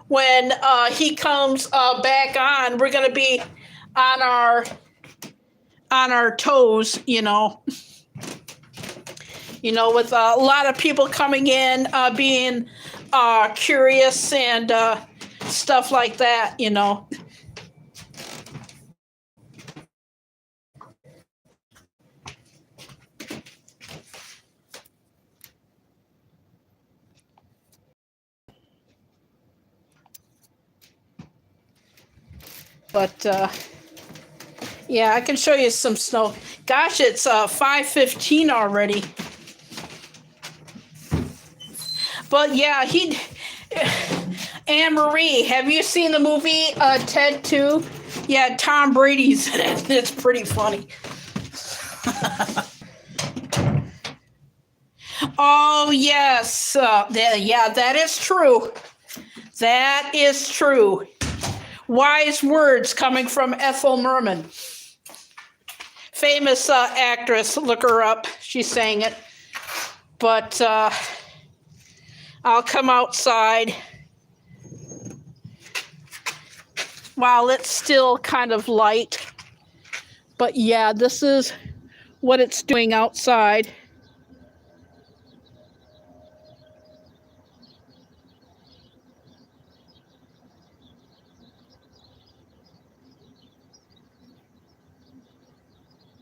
when he comes back on, we're going to be on our toes, you know. You know, with a lot of people coming in, being curious and stuff like that, you know. But yeah, I can show you some snow. Gosh, it's 5:15 already. But yeah, Anne Marie, have you seen the movie Ted 2? Yeah, Tom Brady's in it. It's pretty funny. Oh yes, yeah, that is true. That is true. Wise words coming from Ethel Merman. Famous actress, look her up. She sang it. But I'll come outside while it's still kind of light. But yeah, this is what it's doing outside.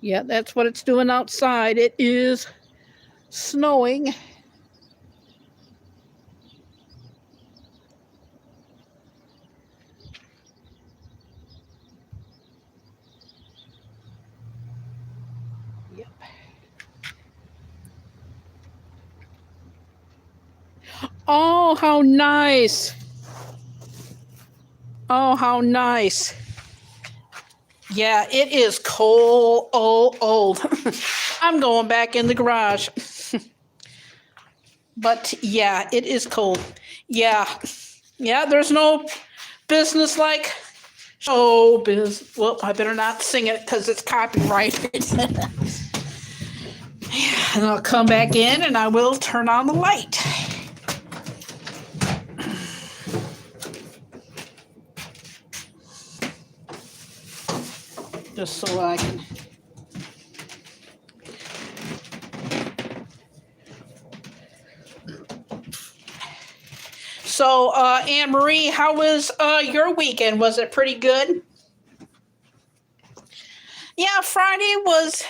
Yeah, that's what it's doing outside. It is snowing. Yep. Oh, how nice. Oh, how nice. Yeah, it is cold. Old. I'm going back in the garage. But yeah, it is cold. Yeah. Yeah, there's no business like showbiz. Well, I better not sing it because it's copyrighted. And I'll come back in and I will turn on the light. Just so I can. So, Anne Marie, how was your weekend? Was it pretty good? Yeah, Friday was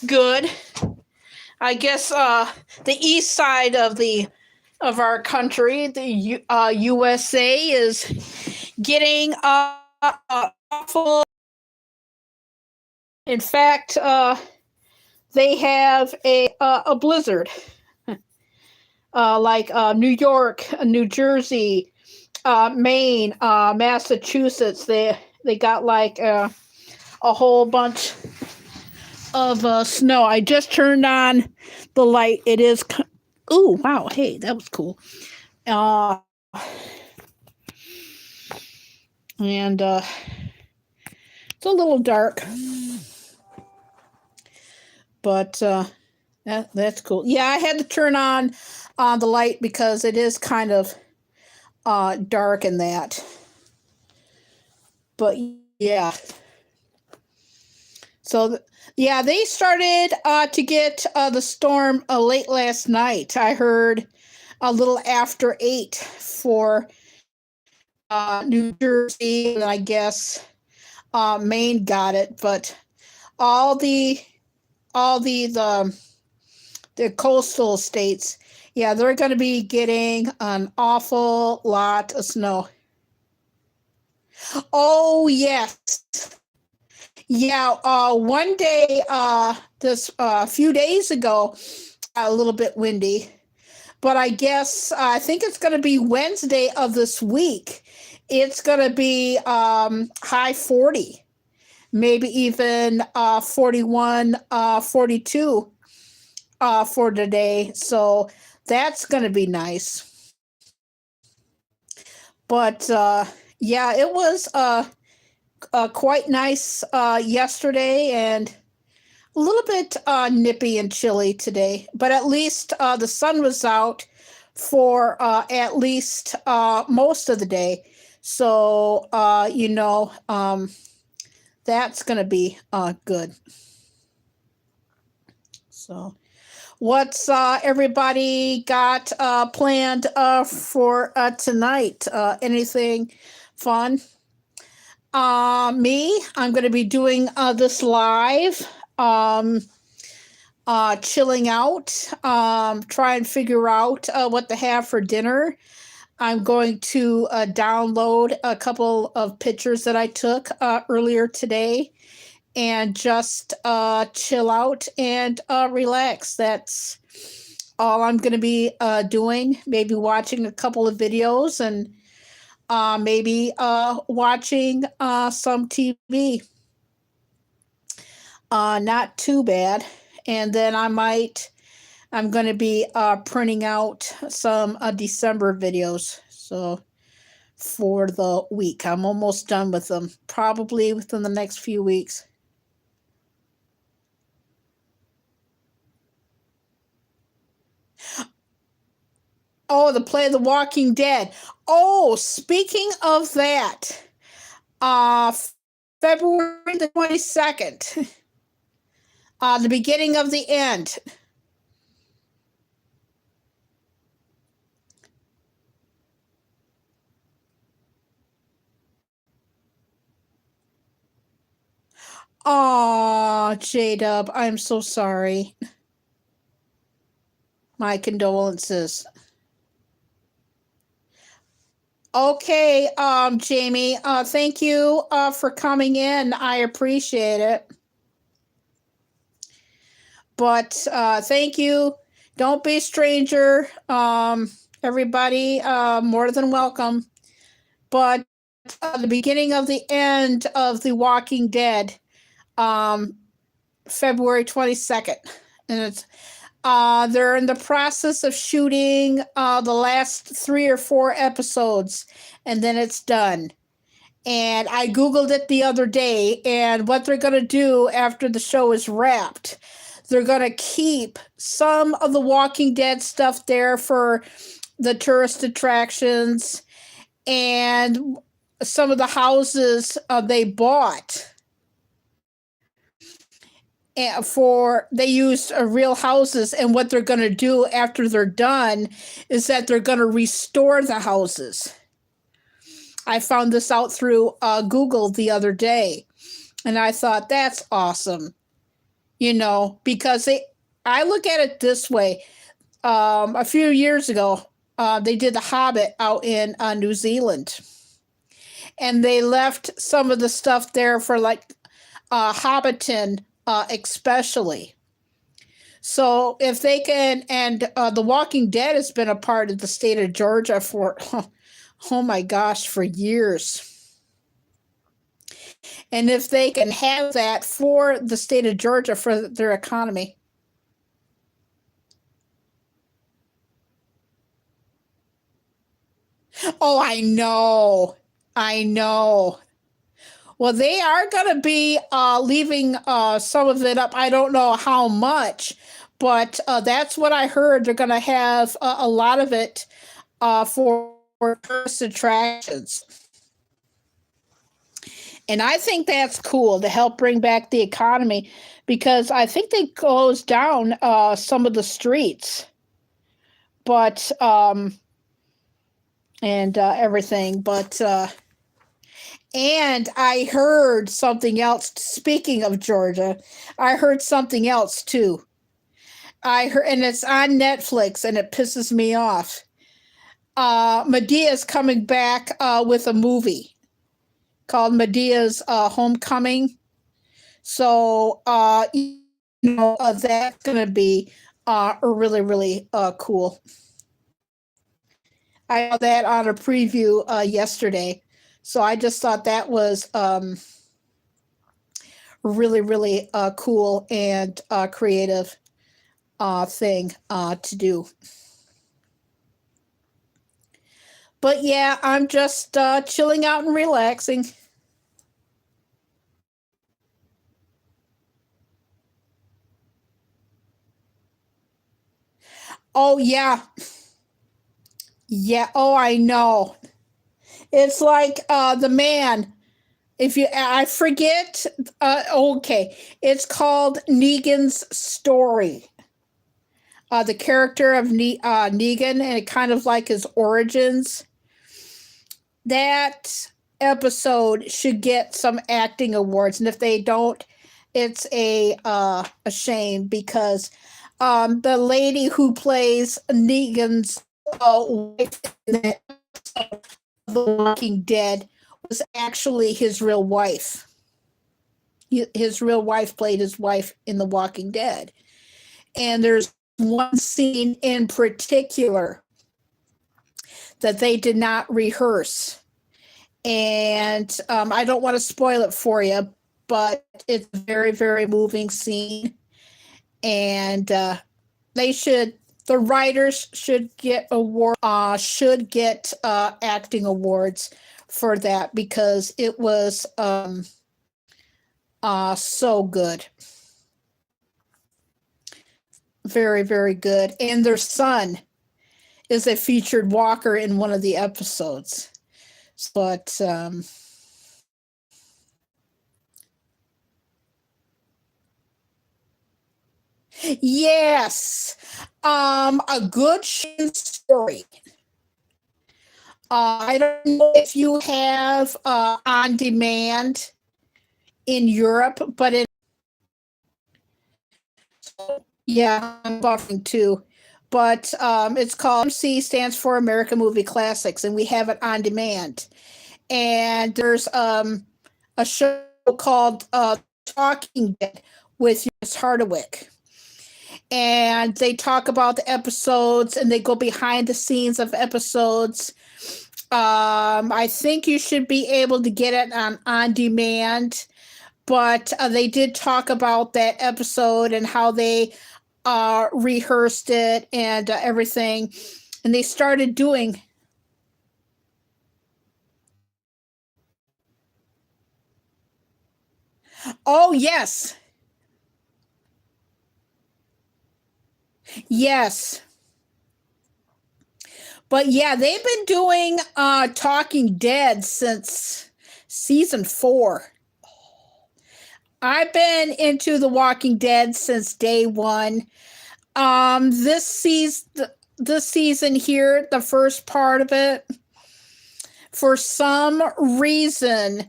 good. I guess the east side of our country, the USA, is getting awful. In fact, they have a blizzard, like New York, New Jersey, Maine, Massachusetts. They got like a whole bunch of snow. I just turned on the light. It is. Oh wow! Hey, that was cool. And it's a little dark, but that's cool. Yeah, I had to turn on the light because it is kind of dark in that. But yeah. So yeah, they started to get the storm late last night. I heard a little after 8 for New Jersey, and I guess Maine got it, but all the coastal states, yeah, they're going to be getting an awful lot of snow. Oh yes, yeah. One day, this a few days ago, a little bit windy, but I guess I think it's going to be Wednesday of this week. It's going to be high 40. Maybe even 41, 42 for today. So that's going to be nice. But yeah, it was quite nice yesterday and a little bit nippy and chilly today. But at least the sun was out for at least most of the day. So, that's going to be good. So, what's everybody got planned for tonight? Anything fun? Me, I'm going to be doing this live, chilling out, try and figure out what to have for dinner. I'm going to download a couple of pictures that I took earlier today and just chill out and relax. That's all I'm going to be doing. Maybe watching a couple of videos and maybe watching some TV. Not too bad. And then I'm going to be printing out some December videos. So for the week, I'm almost done with them, probably within the next few weeks. Oh, the play of The Walking Dead. Oh, speaking of that, February the 22nd, the beginning of the end. Oh, J-Dub, I'm so sorry. My condolences. Okay, Jamie, thank you for coming in. I appreciate it. But thank you. Don't be a stranger. Everybody, more than welcome but the beginning of the end of The Walking Dead, February 22nd, and it's they're in the process of shooting the last 3 or 4 episodes, and then it's done. And I Googled it the other day, and what they're going to do after the show is wrapped, they're going to keep some of the Walking Dead stuff there for the tourist attractions, and some of the houses they bought. And they used real houses, and what they're going to do after they're done is that they're going to restore the houses. I found this out through Google the other day, and I thought that's awesome, because I look at it this way. A few years ago, they did The Hobbit out in New Zealand, and they left some of the stuff there for like Hobbiton, especially. So if they can, and The Walking Dead has been a part of the state of Georgia for oh my gosh, for years. And if they can have that for the state of Georgia for their economy. Oh, I know. Well, they are going to be leaving some of it up. I don't know how much, but that's what I heard. They're going to have a lot of it for tourist attractions. And I think that's cool to help bring back the economy, because I think they closed down some of the streets, but and everything. But and I heard something else. Speaking of Georgia, I heard something else too. I heard, and it's on Netflix, and it pisses me off. Medea's coming back with a movie called Medea's Homecoming. So, that's going to be really, really cool. I saw that on a preview yesterday. So I just thought that was really, really cool and creative thing to do. But yeah, I'm just chilling out and relaxing. Oh, yeah. Yeah. Oh, I know. It's like the man. I forget. Okay. It's called Negan's Story. The character of Negan, and it kind of like his origins. That episode should get some acting awards, and if they don't, it's a shame, because the lady who plays Negan's wife in that episode of The Walking Dead was actually his real wife. His real wife played his wife in The Walking Dead, and there's one scene in particular that they did not rehearse. And I don't want to spoil it for you, but it's a very, very moving scene. And the writers should get acting awards for that, because it was so good. Very, very good. And their son is a featured walker in one of the episodes. But yes, a good story. I don't know if you have on demand in Europe, but yeah, I'm buffering too. But it's called MC, stands for American Movie Classics, and we have it on demand. And there's a show called Talking Dead with Jonas Hardwick. And they talk about the episodes, and they go behind the scenes of episodes. I think you should be able to get it on demand, but they did talk about that episode and how they rehearsed it and everything, and they started doing. Oh yes, yes, but yeah, they've been doing Talking Dead since season 4. I've been into The Walking Dead since day one. This season here, the first part of it, for some reason,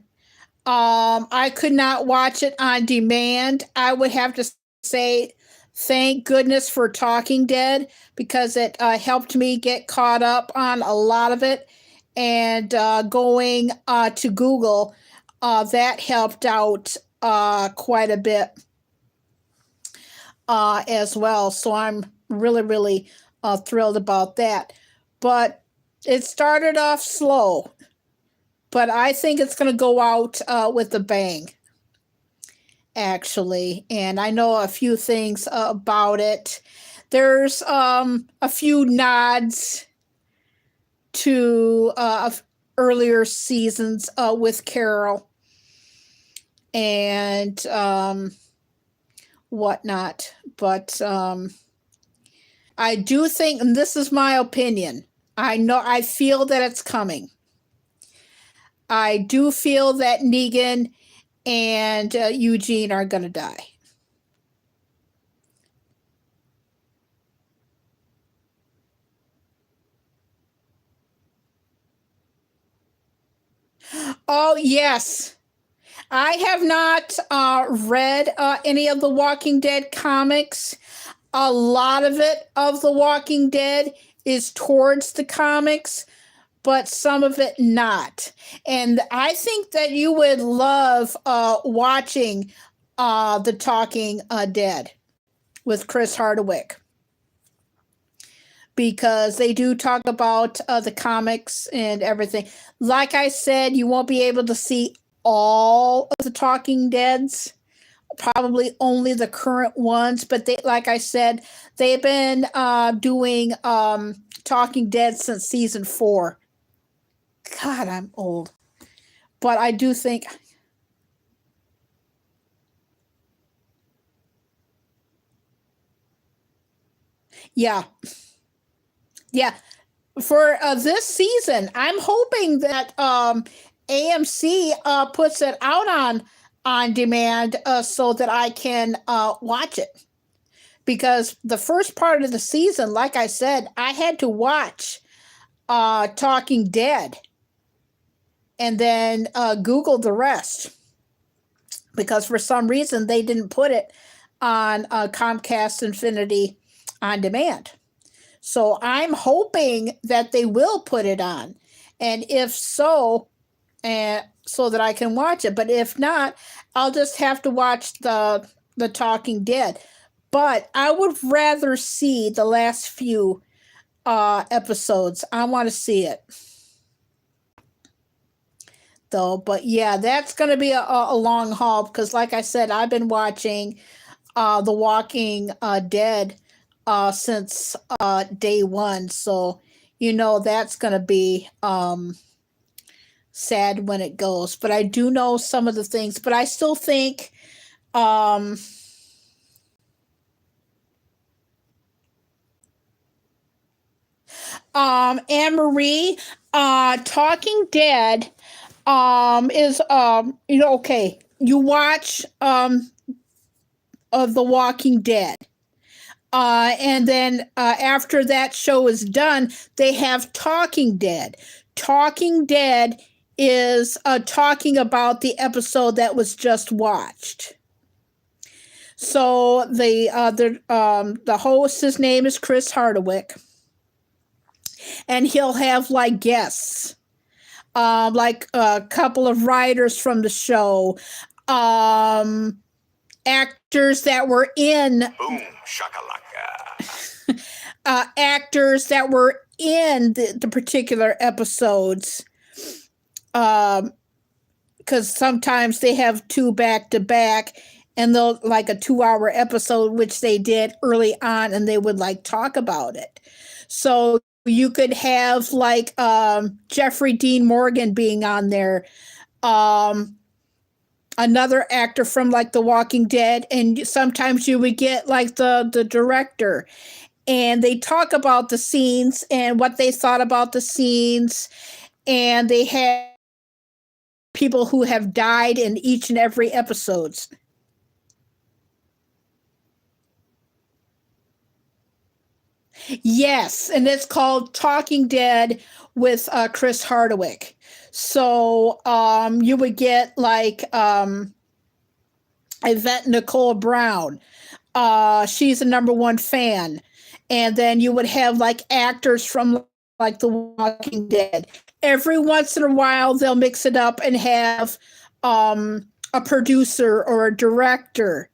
I could not watch it on demand. I would have to say thank goodness for Talking Dead, because it helped me get caught up on a lot of it, and going to Google, that helped out quite a bit as well. So I'm really, really thrilled about that. But it started off slow, but I think it's going to go out with a bang, actually. And I know a few things about it. There's a few nods to earlier seasons with Carol and whatnot. But I do think, and this is my opinion, I feel that it's coming. I do feel that Negan and Eugene are going to die. Oh, yes. I have not read any of the Walking Dead comics. A lot of it, of The Walking Dead, is towards the comics, but some of it not. And I think that you would love watching The Talking Dead with Chris Hardwick, because they do talk about the comics and everything. Like I said, you won't be able to see all of the Talking Deads, probably only the current ones, but they, like I said, they've been doing Talking Dead since season 4. God, I'm old. But I do think, yeah. Yeah. For this season, I'm hoping that AMC puts it out on demand so that I can watch it. Because the first part of the season, like I said, I had to watch Talking Dead and then Google the rest, because for some reason they didn't put it on Comcast Infinity on demand. So I'm hoping that they will put it on, and if so, so that I can watch it. But if not, I'll just have to watch the Talking Dead. But I would rather see the last few episodes. I want to see it, though. But yeah, that's going to be a long haul, because, like I said, I've been watching The Walking Dead since day one. So, that's going to be sad when it goes. But I do know some of the things. But I still think Anne Marie, Talking Dead is okay. You watch of The Walking Dead. And then after that show is done, they have Talking Dead. Talking Dead is talking about the episode that was just watched. So the host, his name is Chris Hardwick, and he'll have like guests, like a couple of writers from the show, actors that were in Boom shakalaka. actors that were in the particular episodes. Because sometimes they have two back to back, and they'll like a 2-hour episode, which they did early on, and they would like talk about it. So you could have like Jeffrey Dean Morgan being on there, another actor from like The Walking Dead, and sometimes you would get like the director, and they talk about the scenes and what they thought about the scenes, and they have people who have died in each and every episodes. Yes, and it's called Talking Dead with Chris Hardwick. So you would get like Yvette Nicole Brown. She's a #1 fan. And then you would have like actors from like The Walking Dead. Every once in a while, they'll mix it up and have a producer or a director.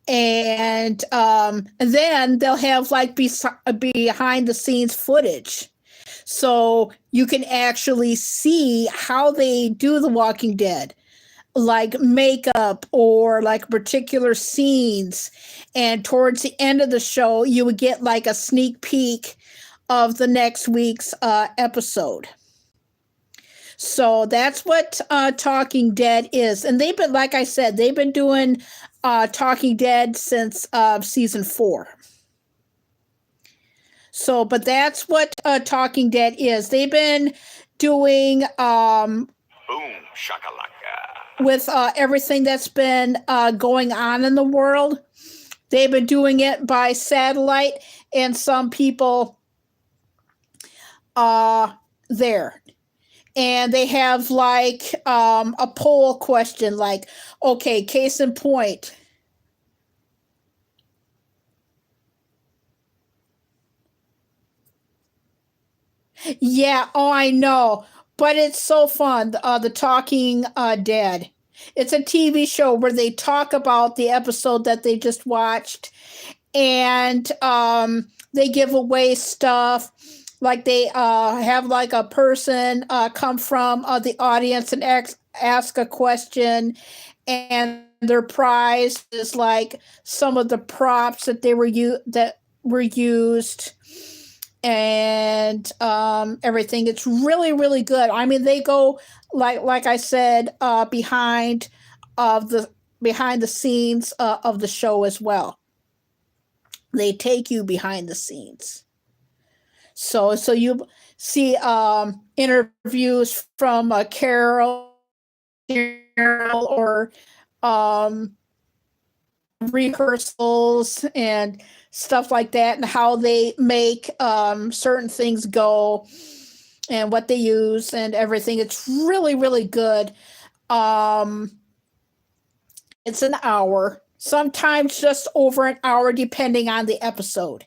And then they'll have like behind the scenes footage. So you can actually see how they do The Walking Dead, like makeup or like particular scenes. And towards the end of the show, you would get like a sneak peek of the next week's episode. So that's what Talking Dead is. And they've been, like I said, they've been doing Talking Dead since season 4. So, but that's what Talking Dead is. They've been doing Boom shakalaka. with everything that's been going on in the world. They've been doing it by satellite, and some people there. And they have like a poll question, like, okay, case in point. Yeah, oh, I know. But it's so fun, the Talking Dead. It's a TV show where they talk about the episode that they just watched, and they give away stuff. Like they have like a person come from the audience and ask a question, and their prize is like some of the props that that were used, and everything. It's really, really good. I mean, they go like I said behind the scenes of the show as well. They take you behind the scenes. So you see interviews from Carol or rehearsals and stuff like that, and how they make certain things go and what they use and everything. It's really, really good. It's an hour, sometimes just over an hour, depending on the episode.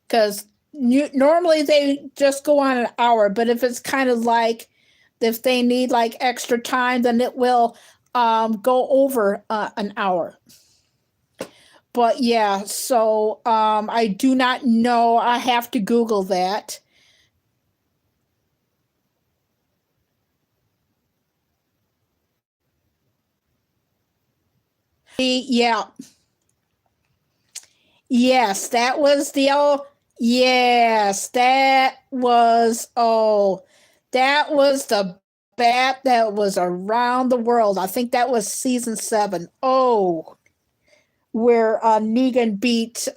Because normally they just go on an hour, but if it's kind of like, if they need like extra time, then it will go over an hour. But yeah, so I do not know. I have to Google that. Yeah. Yes, that was the old. Yes, that was the bat that was around the world. I think that was season 7. Oh, where Negan beat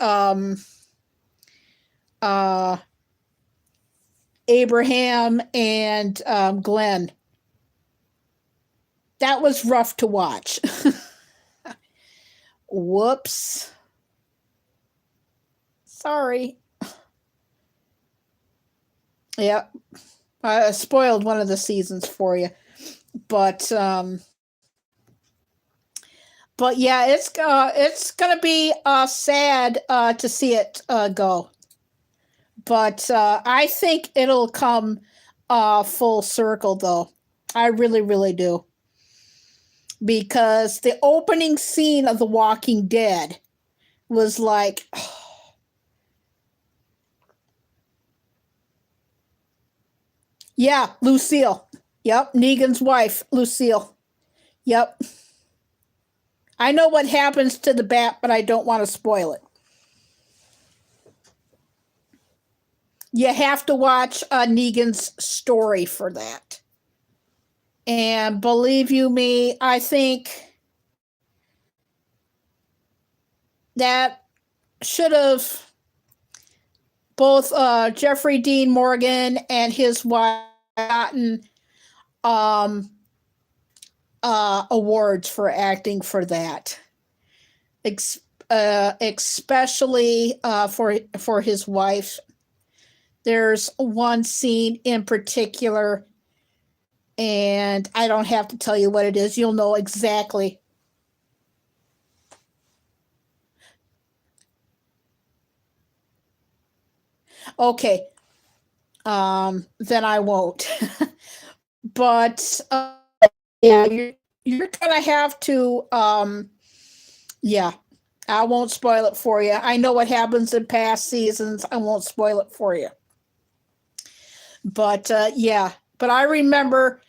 Abraham and Glenn. That was rough to watch. Whoops. Sorry. Yeah. I spoiled one of the seasons for you. But yeah, it's gonna be sad to see it go. But I think it'll come full circle, though. I really, really do. Because the opening scene of The Walking Dead was like, Yeah, Lucille. Yep, Negan's wife, Lucille. Yep. I know what happens to the bat, but I don't want to spoil it. You have to watch Negan's story for that. And believe you me, I think that should have both Jeffrey Dean Morgan and his wife gotten um, awards for acting for that, especially for his wife. There's one scene in particular, and I don't have to tell you what it is. You'll know exactly. Okay, then I won't. But yeah, you're gonna have to. Yeah, I won't spoil it for you. I know what happens in past seasons. I won't spoil it for you. But yeah, but I remember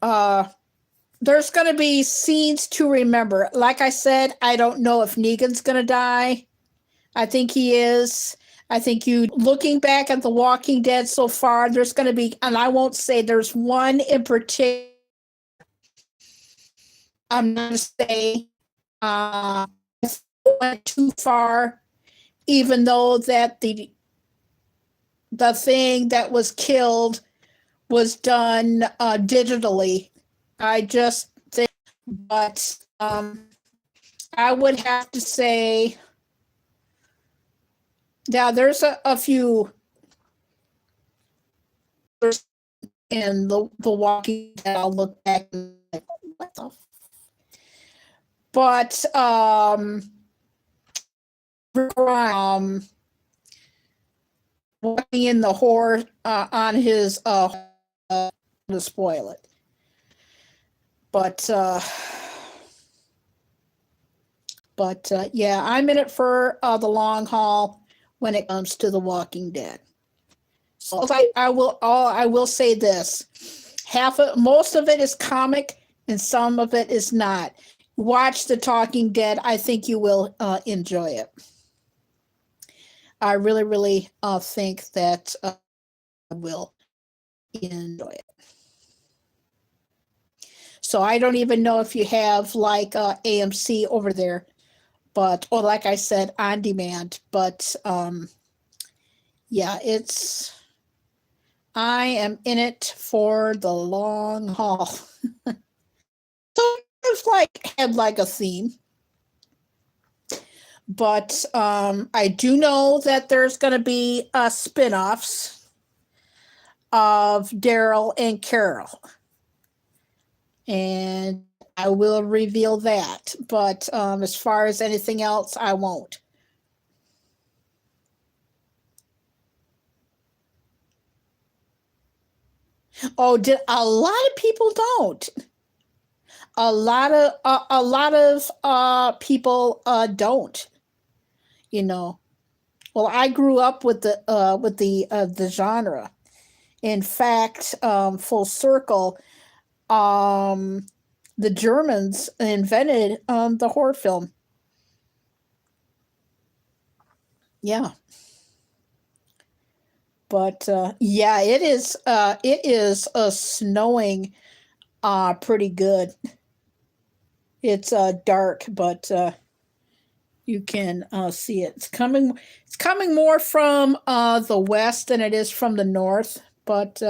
there's going to be scenes to remember. Like I said, I don't know if Negan's going to die. I think he is. I think you looking back at The Walking Dead so far, there's going to be, and I won't say there's one in particular. I'm not going to say went too far, even though that the thing that was killed was done digitally. I just think, but I would have to say, yeah, there's a few in the Walking Dead. I'll look back and like, what the? But walking in the horror on his to spoil it. But yeah, I'm in it for the long haul when it comes to The Walking Dead. So I will say this: most of it is comic, and some of it is not. Watch The Talking Dead. I think you will enjoy it. I really, really think that I will enjoy it. So I don't even know if you have like AMC over there, but or like I said, on demand. But yeah, I am in it for the long haul. So it's like had like a theme. But I do know that there's going to be spin-offs of Daryl and Carol. And I will reveal that. But as far as anything else, I won't. Oh, a lot of people don't. A lot of people don't. You know. Well, I grew up with the genre. In fact, full circle, the Germans invented the horror film. Yeah. But yeah, it is snowing pretty good. It's dark, but you can see it. It's coming more from the west than it is from the north, but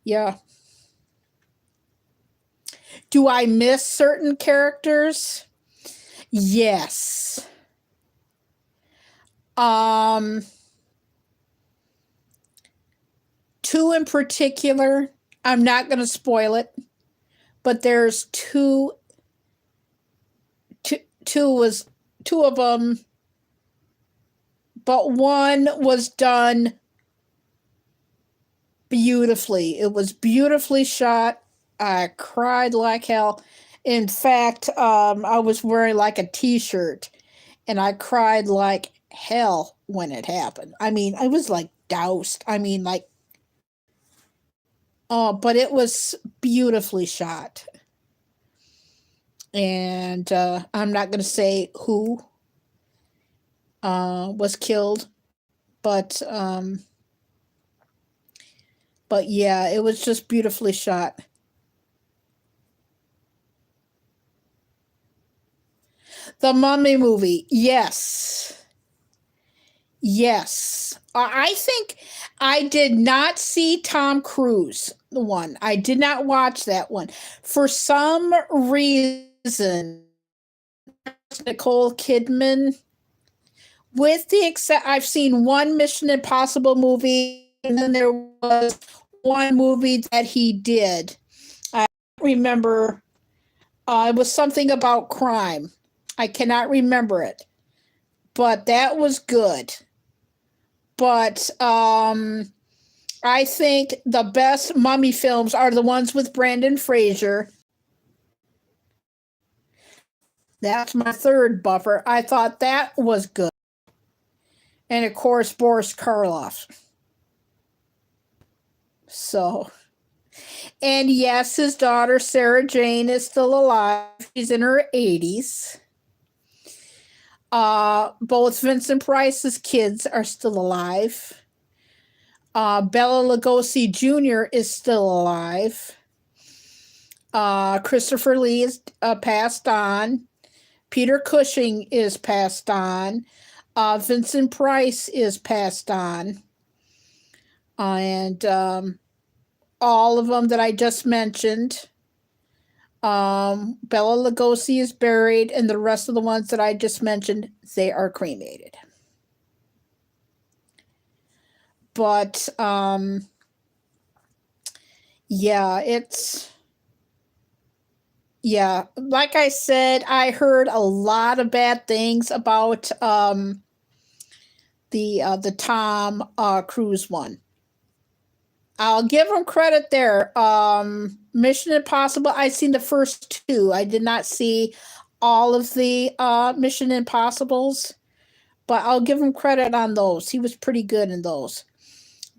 yeah. Do I miss certain characters? Yes. Two in particular, I'm not going to spoil it, but there's two of them, but one was done beautifully. It was beautifully shot. I cried like hell. In fact, I was wearing like a t-shirt and I cried like hell when it happened. I mean, I was like doused. I mean, like but it was beautifully shot. And I'm not going to say who was killed, but yeah, it was just beautifully shot. The Mummy movie, yes. Yes. I think I did not see Tom Cruise, the one. I did not watch that one. For some reason, Nicole Kidman, with the except, I've seen one Mission Impossible movie, and then there was one movie that he did. I remember it was something about crime. I cannot remember it, but that was good. But I think the best mummy films are the ones with Brandon Fraser. That's my third buffer. I thought that was good. And of course, Boris Karloff. So, and yes, his daughter Sarah Jane is still alive. She's in her 80s. Both Vincent Price's kids are still alive. Bela Lugosi Jr. is still alive. Christopher Lee is passed on. Peter Cushing is passed on. Vincent Price is passed on. And all of them that I just mentioned. Bela Lugosi is buried, and the rest of the ones that I just mentioned, they are cremated. But yeah, like I said, I heard a lot of bad things about the Tom Cruise one. I'll give him credit there. Mission Impossible, I seen the first two. I did not see all of the Mission Impossibles, but I'll give him credit on those. He was pretty good in those.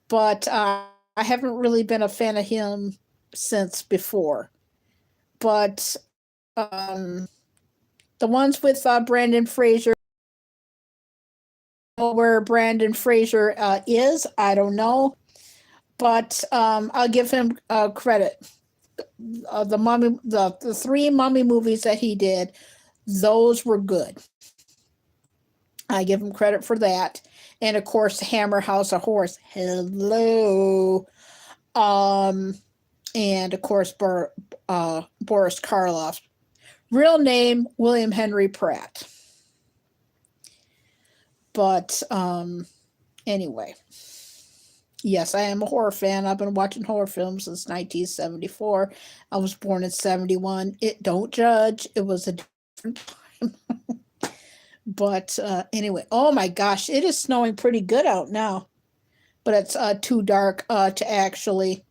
But I haven't really been a fan of him since before. But the ones with Brandon Fraser, where Brandon Fraser is, I don't know. But I'll give him credit. The three mummy movies that he did, those were good. I give him credit for that. And of course, Hammer House of Horrors. Hello. And of course, Boris Karloff. Real name, William Henry Pratt. But anyway. Yes, I am a horror fan. I've been watching horror films since 1974. I was born in 71. Don't judge. It was a different time. But anyway, oh my gosh, it is snowing pretty good out now. But it's too dark to actually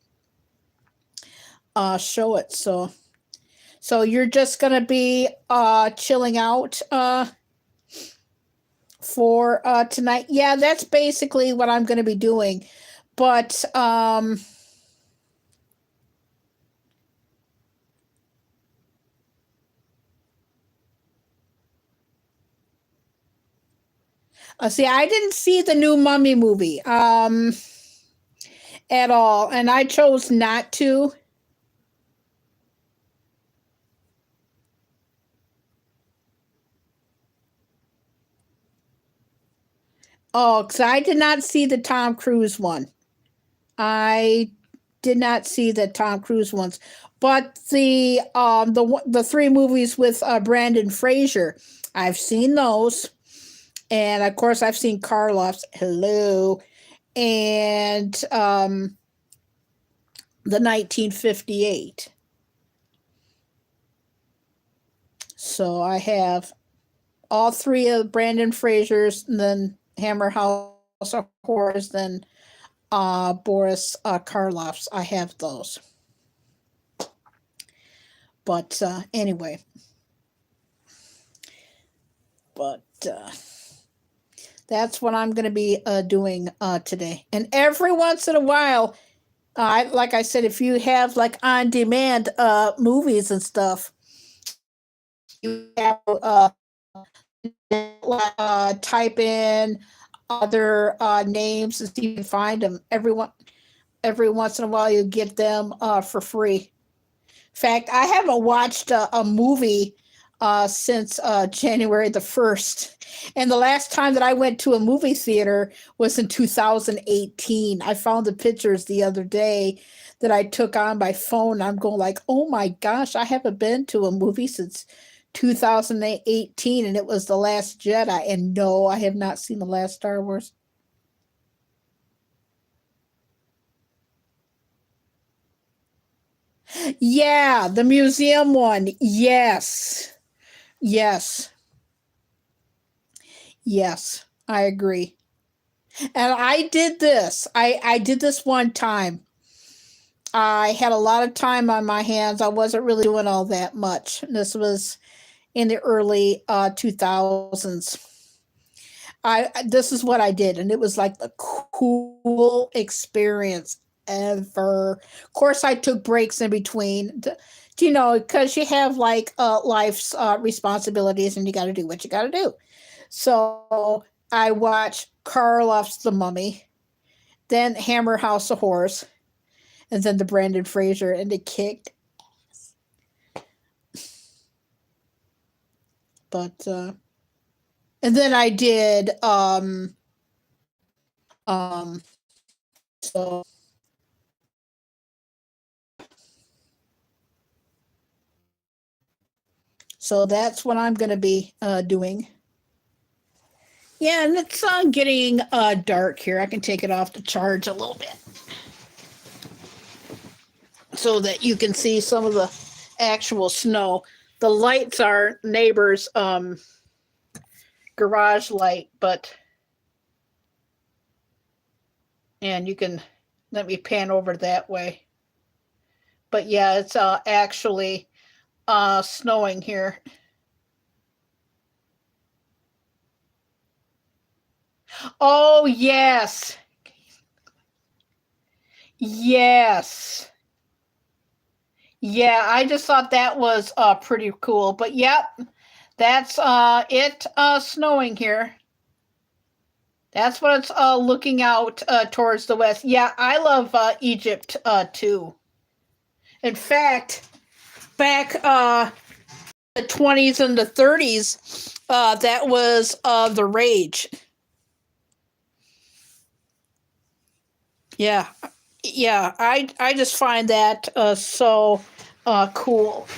show it. So you're just going to be chilling out for tonight. Yeah, that's basically what I'm going to be doing. But see, I didn't see the new Mummy movie at all, and I chose not to. Oh, because I did not see the Tom Cruise one. I did not see the Tom Cruise ones, but the three movies with Brandon Fraser, I've seen those, and of course I've seen Karloff's. Hello, and the 1958. So I have all three of Brandon Fraser's, and then Hammer House of Horrors, then Boris Karloff's. I have those. But anyway, but that's what I'm going to be doing today. And every once in a while, Like I said, if you have like on demand movies and stuff, you have type in other names and see if you can find them. Every once in a while, you get them for free. In fact, I haven't watched a movie since January the 1st. And the last time that I went to a movie theater was in 2018. I found the pictures the other day that I took on my phone. I'm going like, oh my gosh, I haven't been to a movie since 2018, and it was The Last Jedi. And no, I have not seen The Last Star Wars. Yeah, the museum one. Yes. Yes. Yes. I agree. And I did this. I did this one time. I had a lot of time on my hands. I wasn't really doing all that much. This was in the early 2000s. I This is what I did, and it was like the cool experience ever. Of course, I took breaks in between, because you have like life's responsibilities, and you got to do what you got to do. So I watched Karloff's The Mummy, then Hammer House of Horrors, and then the Brandon Fraser, and it kicked. But and then I did um so so that's what I'm going to be doing. Yeah, and it's getting dark here. I can take it off to charge a little bit so that you can see some of the actual snow. The lights are neighbor's garage light, and you can let me pan over that way. But yeah, it's actually snowing here. Oh, yes. Yes. Yeah, I just thought that was pretty cool. But yep, that's it snowing here. That's what it's looking out towards the west. Yeah, I love Egypt too. In fact, back the 20s and the 30s, that was the rage. Yeah, yeah, I just find that so cool.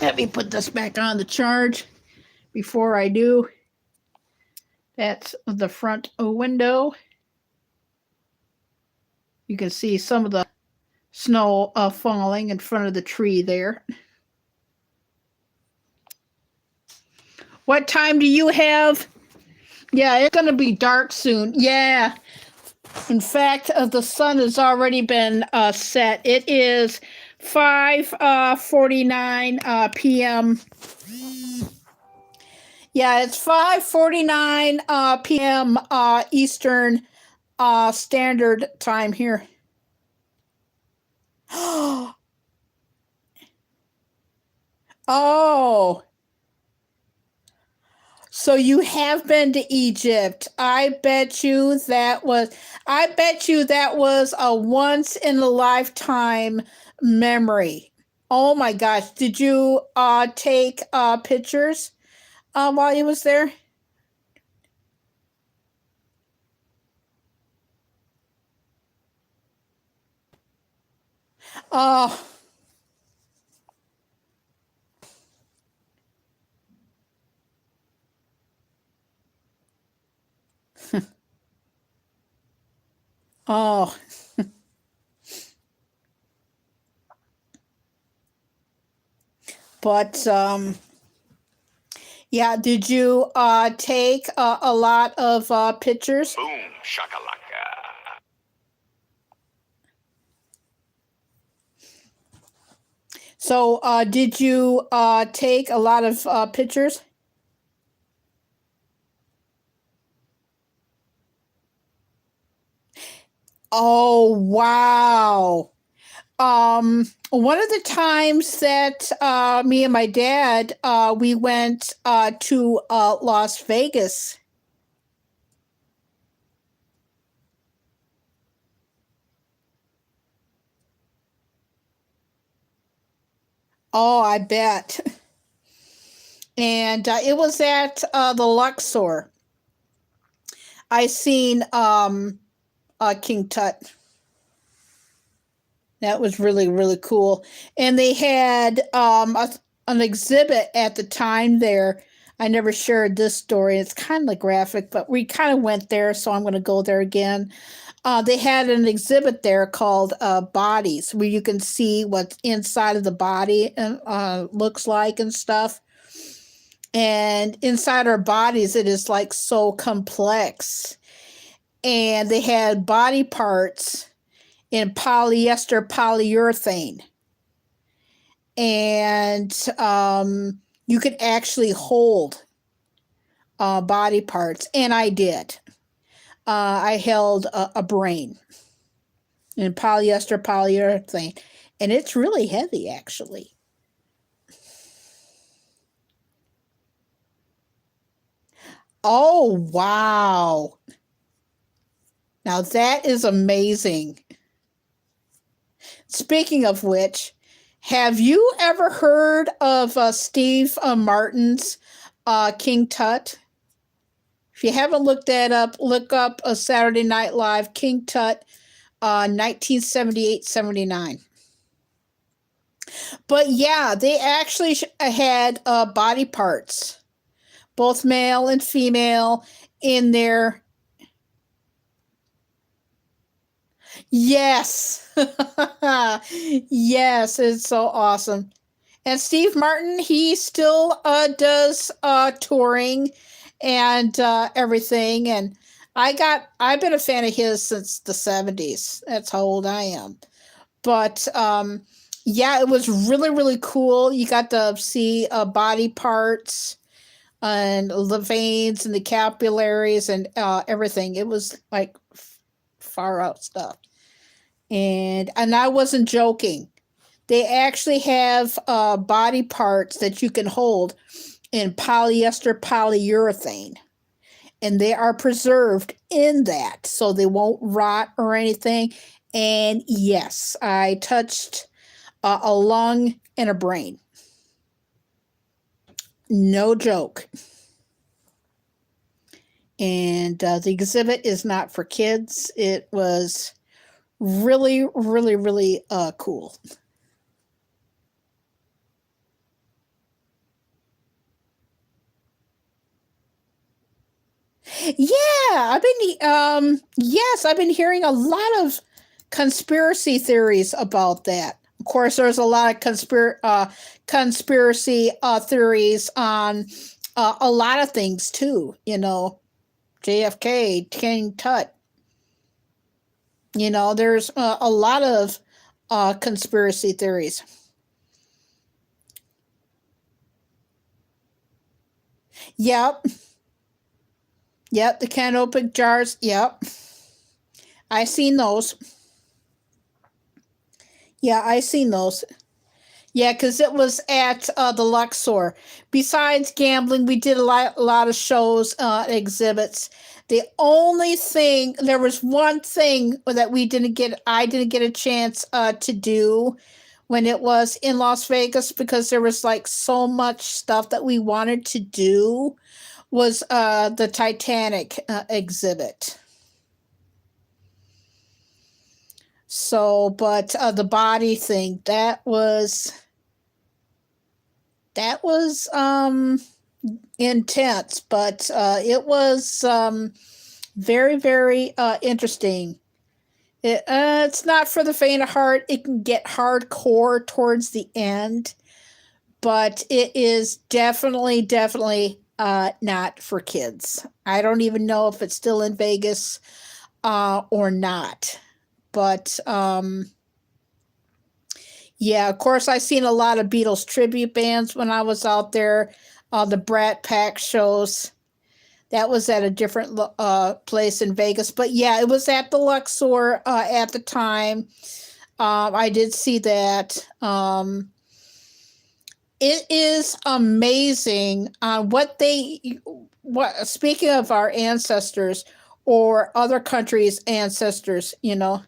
Let me put this back on the charge before I do. That's the front window. You can see some of the snow falling in front of the tree there. What time do you have? Yeah, it's going to be dark soon. Yeah. In fact, the sun has already been set. It is 5:49 p.m. Yeah, it's 5:49 p.m. Eastern Standard Time here. Oh, so you have been to Egypt. I bet you that was a once in a lifetime memory. Oh my gosh. Did you take pictures while you was there? Oh, oh, but yeah, did you take a lot of pictures? Boom shakalaka. So, did you take a lot of pictures? Oh, wow. One of the times that me and my dad we went to Las Vegas. Oh, I bet. And it was at the Luxor. I seen King Tut. That was really, really cool. And they had an exhibit at the time there. I never shared this story. It's kind of graphic, but we kind of went there, so I'm going to go there again. They had an exhibit there called Bodies, where you can see what's inside of the body looks like and stuff. And inside our bodies, it is like so complex. And they had body parts in polyester polyurethane. And you could actually hold body parts. And I did. I held a brain in polyester polyurethane. And it's really heavy, actually. Oh, wow. Now that is amazing. Speaking of which, have you ever heard of Steve Martin's King Tut? If you haven't looked that up, look up a Saturday Night Live King Tut 1978-79. But yeah, they actually had body parts, both male and female, in there. Yes. Yes, it's so awesome. And Steve Martin, he still does touring and everything. And I've been a fan of his since the 70s. That's how old I am. But yeah, it was really, really cool. You got to see body parts and the veins and the capillaries and everything. It was like far out stuff. And I wasn't joking. They actually have body parts that you can hold in polyester polyurethane. And they are preserved in that, so they won't rot or anything. And yes, I touched a lung and a brain. No joke. And the exhibit is not for kids. It was really, really, really cool. Yeah, I've been hearing a lot of conspiracy theories about that. Of course, there's a lot of conspiracy theories on a lot of things too. You know, JFK, King Tut. You know, there's a lot of conspiracy theories. Yep. Yep, the canopic jars. Yep. I seen those. Yeah, I seen those. Yeah, because it was at the Luxor. Besides gambling, we did a lot of shows, exhibits. There was one thing that I didn't get a chance to do when it was in Las Vegas, because there was like so much stuff that we wanted to do, was the Titanic exhibit. So, but the body thing, that was intense, but it was very, very interesting. It's not for the faint of heart. It can get hardcore towards the end, but it is definitely, definitely not for kids. I don't even know if it's still in Vegas or not. But yeah, of course, I seen a lot of Beatles tribute bands when I was out there. The Brat Pack shows. That was at a different place in Vegas. But yeah, it was at the Luxor at the time. I did see that. It is amazing what speaking of our ancestors or other countries' ancestors, you know.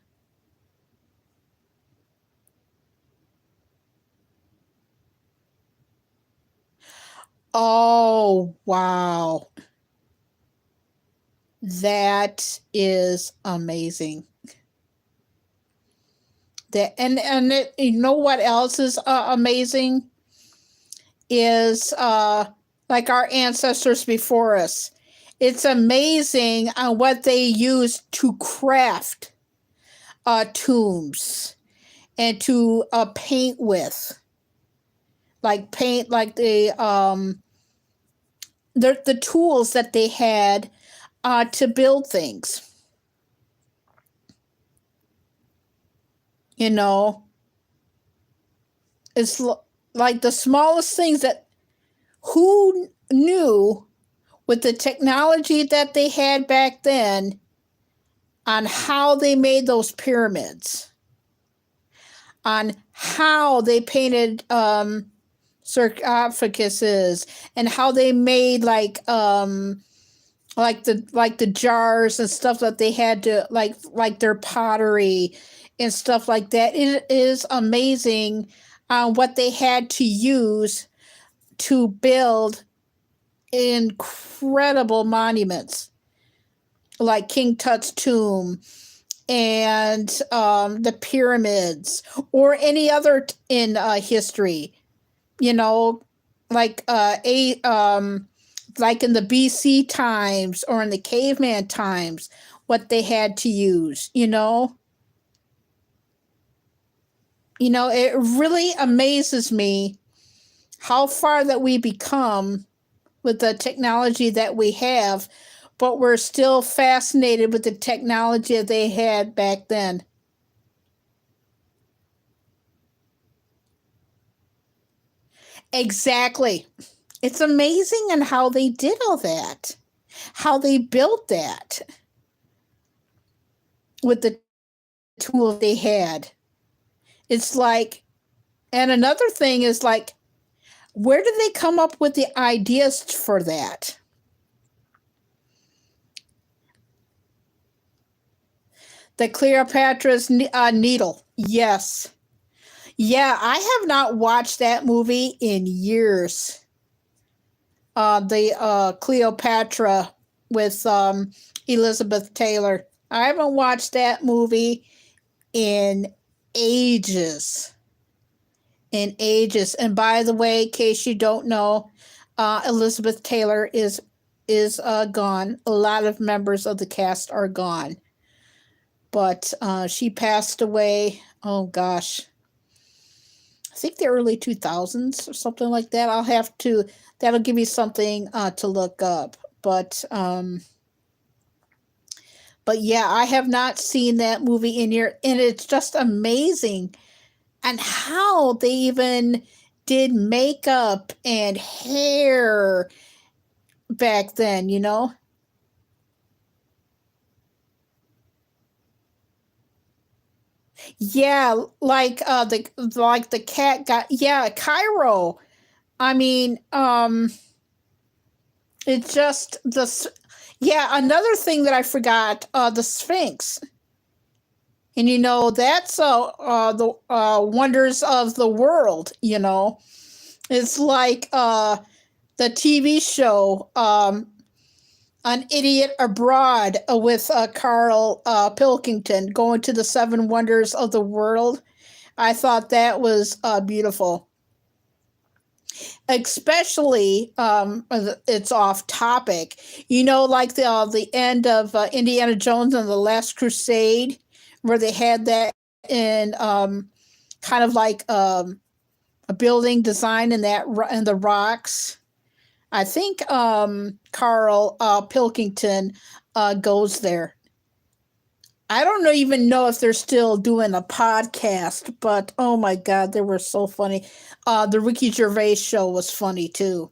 Oh, wow. That is amazing. You know what else is amazing is like our ancestors before us. It's amazing on what they used to craft tombs and to paint with, like paint, like the tools that they had to build things. You know, it's like the smallest things that who knew with the technology that they had back then on how they made those pyramids, on how they painted sarcophaguses, and how they made like the jars and stuff that they had to like their pottery and stuff like that. It is amazing what they had to use to build incredible monuments like King Tut's tomb and the pyramids or any other in history, you know, like like in the BC times or in the caveman times, what they had to use, you know. You know, it really amazes me how far that we become with the technology that we have, but we're still fascinated with the technology that they had back then. Exactly. It's amazing on how they did all that, how they built that with the tools they had. It's like, and another thing is like, where did they come up with the ideas for that? The Cleopatra's Needle. Yes. Yeah, I have not watched that movie in years. The Cleopatra with Elizabeth Taylor. I haven't watched that movie in ages. In ages. And by the way, in case you don't know, Elizabeth Taylor is gone. A lot of members of the cast are gone. But she passed away, oh gosh, I think the early 2000s or something like that. That'll give you something to look up. But yeah, I have not seen that movie in here, and it's just amazing and how they even did makeup and hair back then, you know? Yeah, like the cat got, yeah, Cairo. I mean, it's just yeah, another thing that I forgot, the Sphinx. And you know, that's the wonders of the world, you know. It's like the TV show An Idiot Abroad with Carl Pilkington going to the seven wonders of the world. I thought that was beautiful. Especially, it's off topic. You know, like the end of Indiana Jones and the Last Crusade, where they had that in kind of like a building design in that in the rocks. I think Carl Pilkington goes there. I don't know, even know if they're still doing a podcast, but oh my God, they were so funny. The Ricky Gervais show was funny too.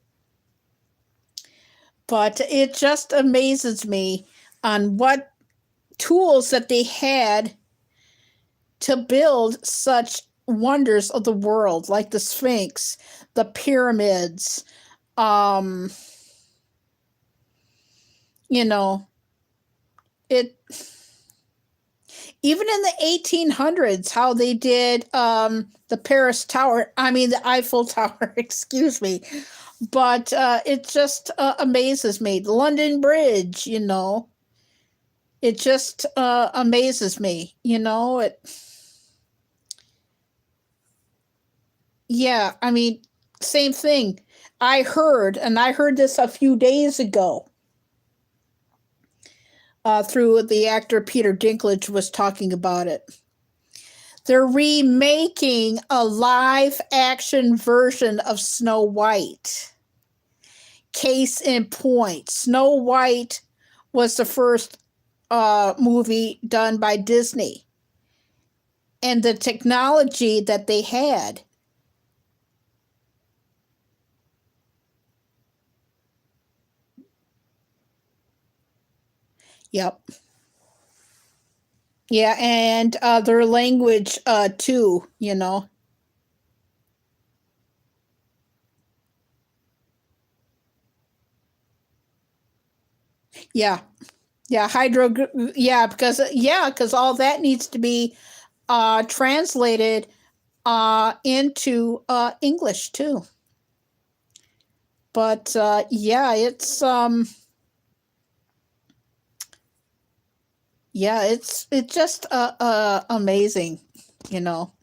But it just amazes me on what tools that they had to build such wonders of the world, like the Sphinx, the pyramids, um, you know, it even in the 1800s, how they did the Paris Tower, I mean, the Eiffel Tower, excuse me. But it just amazes me. The London Bridge, it just amazes me, yeah, I mean, same thing. I heard this a few days ago through the actor Peter Dinklage was talking about it. They're remaking a live action version of Snow White. Case in point, Snow White was the first movie done by Disney. And the technology that they had. Yep. Yeah, and their language too, Yeah. Yeah, because all that needs to be translated into English too. But yeah, it's just amazing, you know,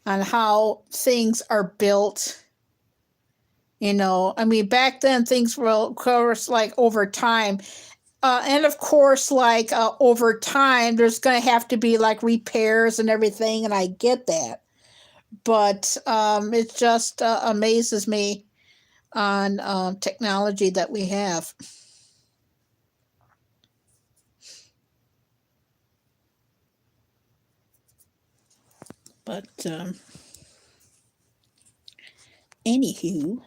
on how things are built. I mean, back then things were, of course, like over time. And of course, like over time, there's going to have to be like repairs and everything, and I get that. But it just amazes me on technology that we have. But anywho,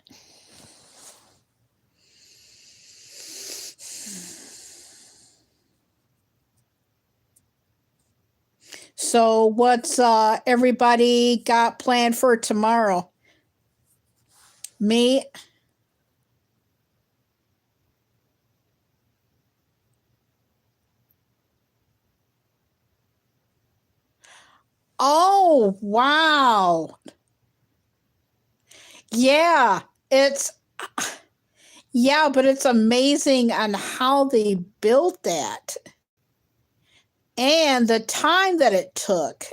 so what's everybody got planned for tomorrow? Me? Oh, wow. Yeah, it's yeah, but it's amazing on how they built that and the time that it took,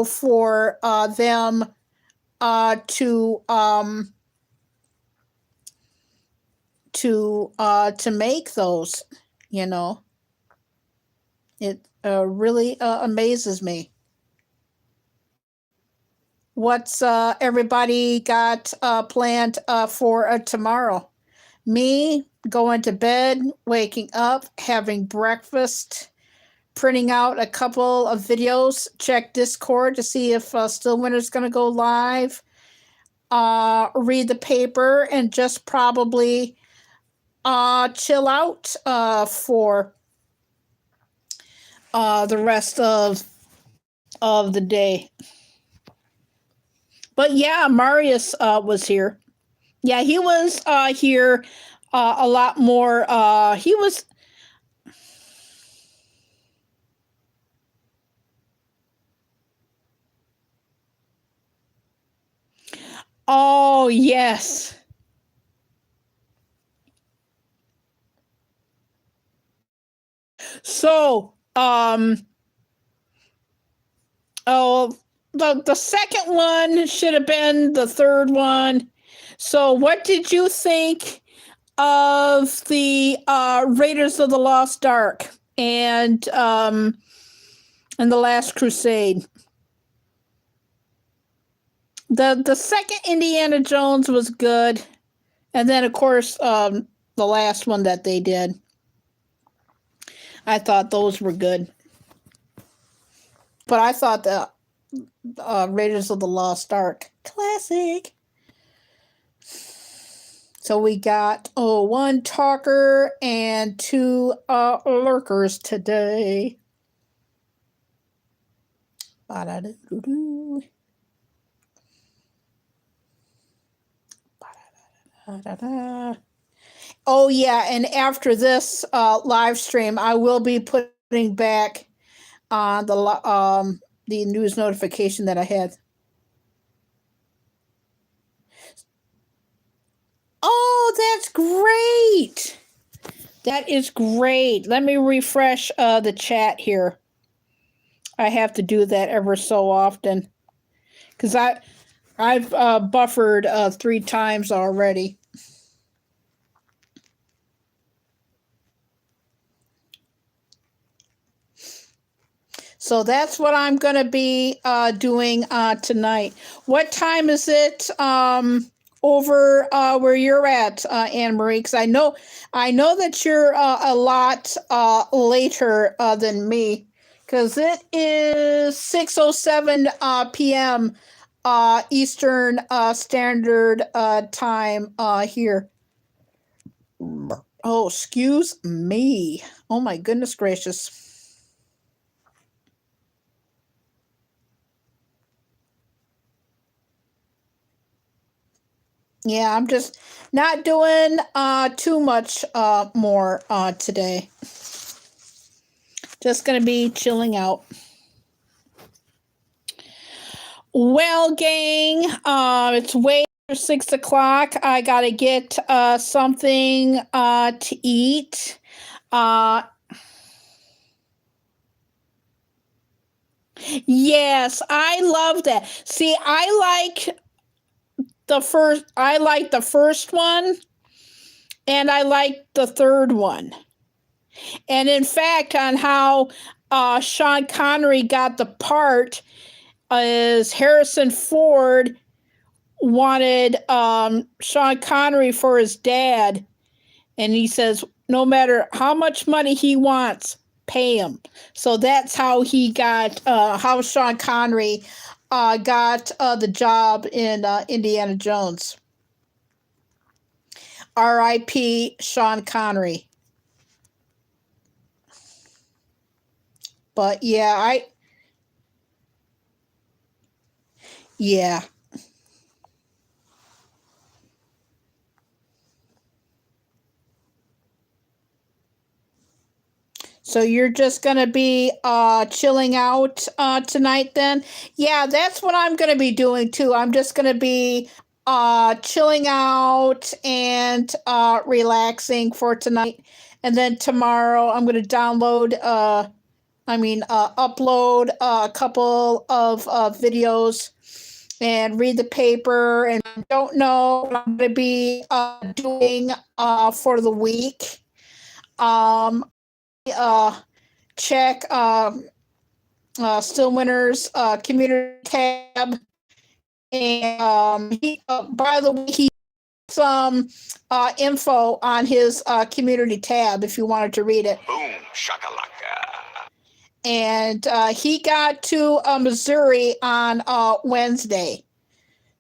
for them to make those. You know, it really amazes me. What's everybody got planned for tomorrow? Me going to bed, waking up, having breakfast, printing out a couple of videos, check Discord to see if Stillwinter's going to go live, read the paper, and just probably chill out for the rest of the day. But yeah, Marius was here. Yeah, he was here a lot more. He was. Oh yes. So oh, the second one should have been the third one. So what did you think of the Raiders of the Lost Ark and the Last Crusade? The second Indiana Jones was good, and then of course the last one that they did. I thought those were good, but I thought the Raiders of the Lost Ark classic. So we got one talker and 2 lurkers today. Ba-da-da-doo-doo. Ba-da-da-da-da-da. Oh yeah, and after this live stream, I will be putting back on the news notification that I had. Oh, that's great. That is great. Let me refresh the chat here. I have to do that ever so often because I've buffered 3 times already. So that's what I'm going to be doing tonight. What time is it over where you're at, Anne Marie? Because I know that you're a lot later than me. Because it is 6:07 p.m. Eastern Standard Time here. Oh, excuse me. Oh my goodness gracious. Yeah, I'm just not doing too much more today. Just gonna be chilling out. Well, gang, it's way after 6 o'clock. I gotta get something to eat. Yes, I love that. See, I like the first one, and I like the third one. And in fact, on how Sean Connery got the part is Harrison Ford wanted Sean Connery for his dad. And he says, no matter how much money he wants, pay him. So that's how he got, how Sean Connery got the job in Indiana Jones. R.I.P. Sean Connery. But yeah, yeah. So you're just going to be chilling out tonight then? Yeah, that's what I'm going to be doing too. I'm just going to be chilling out and relaxing for tonight. And then tomorrow I'm going to upload a couple of videos and read the paper. And I don't know what I'm going to be doing for the week. Check Stillwinter's community tab, and by the way, he some info on his community tab if you wanted to read it. Boom shakalaka. And he got to Missouri on Wednesday.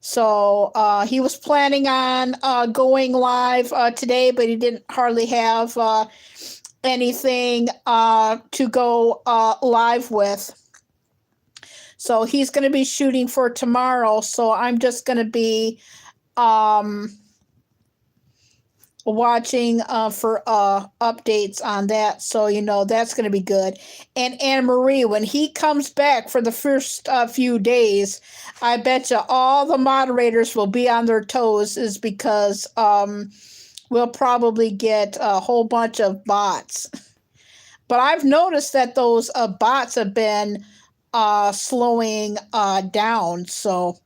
So he was planning on going live today, but he didn't hardly have anything to go live with. So he's going to be shooting for tomorrow. So I'm just going to be watching for updates on that. So, that's going to be good. And Anne Marie, when he comes back for the first few days, I bet you all the moderators will be on their toes, is because we'll probably get a whole bunch of bots. But I've noticed that those bots have been slowing down. So,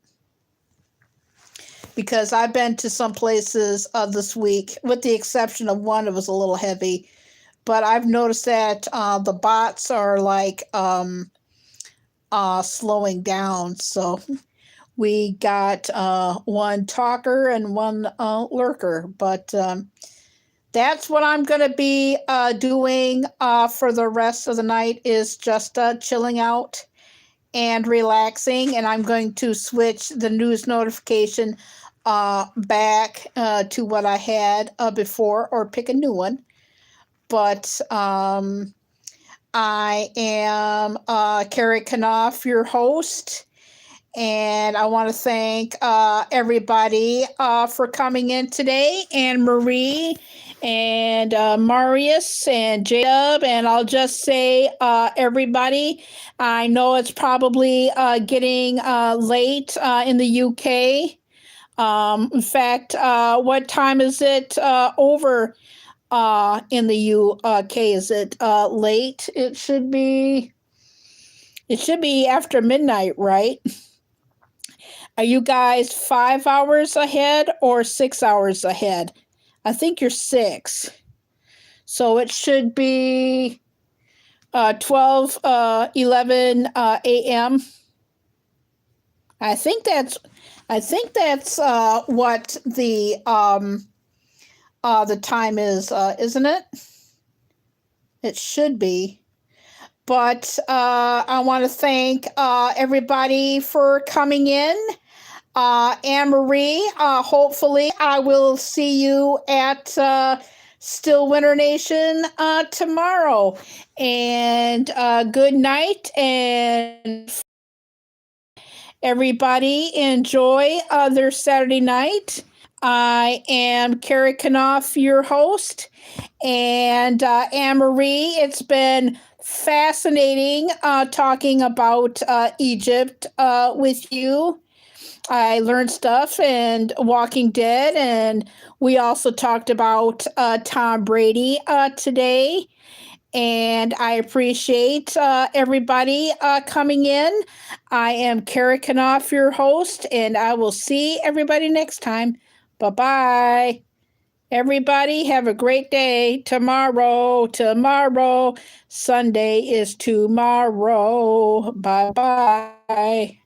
because I've been to some places this week, with the exception of one, it was a little heavy. But I've noticed that the bots are like slowing down. So we got one talker and one lurker. But that's what I'm going to be doing for the rest of the night, is just chilling out and relaxing. And I'm going to switch the news notification back to what I had before or pick a new one. But I am Carrie Knopf, your host. And I want to thank everybody for coming in today, Anne Marie and Marius and Jacob. And I'll just say, everybody, I know it's probably getting late in the UK. In fact, what time is it over in the UK? Is it late? It should be after midnight, right? Are you guys 5 hours ahead or 6 hours ahead? I think you're 6. So it should be 12, 11 a.m. I think that's what the time is, isn't it? It should be. But I want to thank everybody for coming in. Anne Marie, hopefully I will see you at Still Winter Nation tomorrow. And good night, and everybody enjoy their Saturday night. I am Carrie Knopf, your host, and Anne Marie. It's been fascinating talking about Egypt with you. I learned stuff and Walking Dead, and we also talked about Tom Brady today. And I appreciate everybody coming in. I am Carrie Knopf, your host, and I will see everybody next time. Bye-bye. Everybody have a great day. Tomorrow. Sunday is tomorrow. Bye-bye.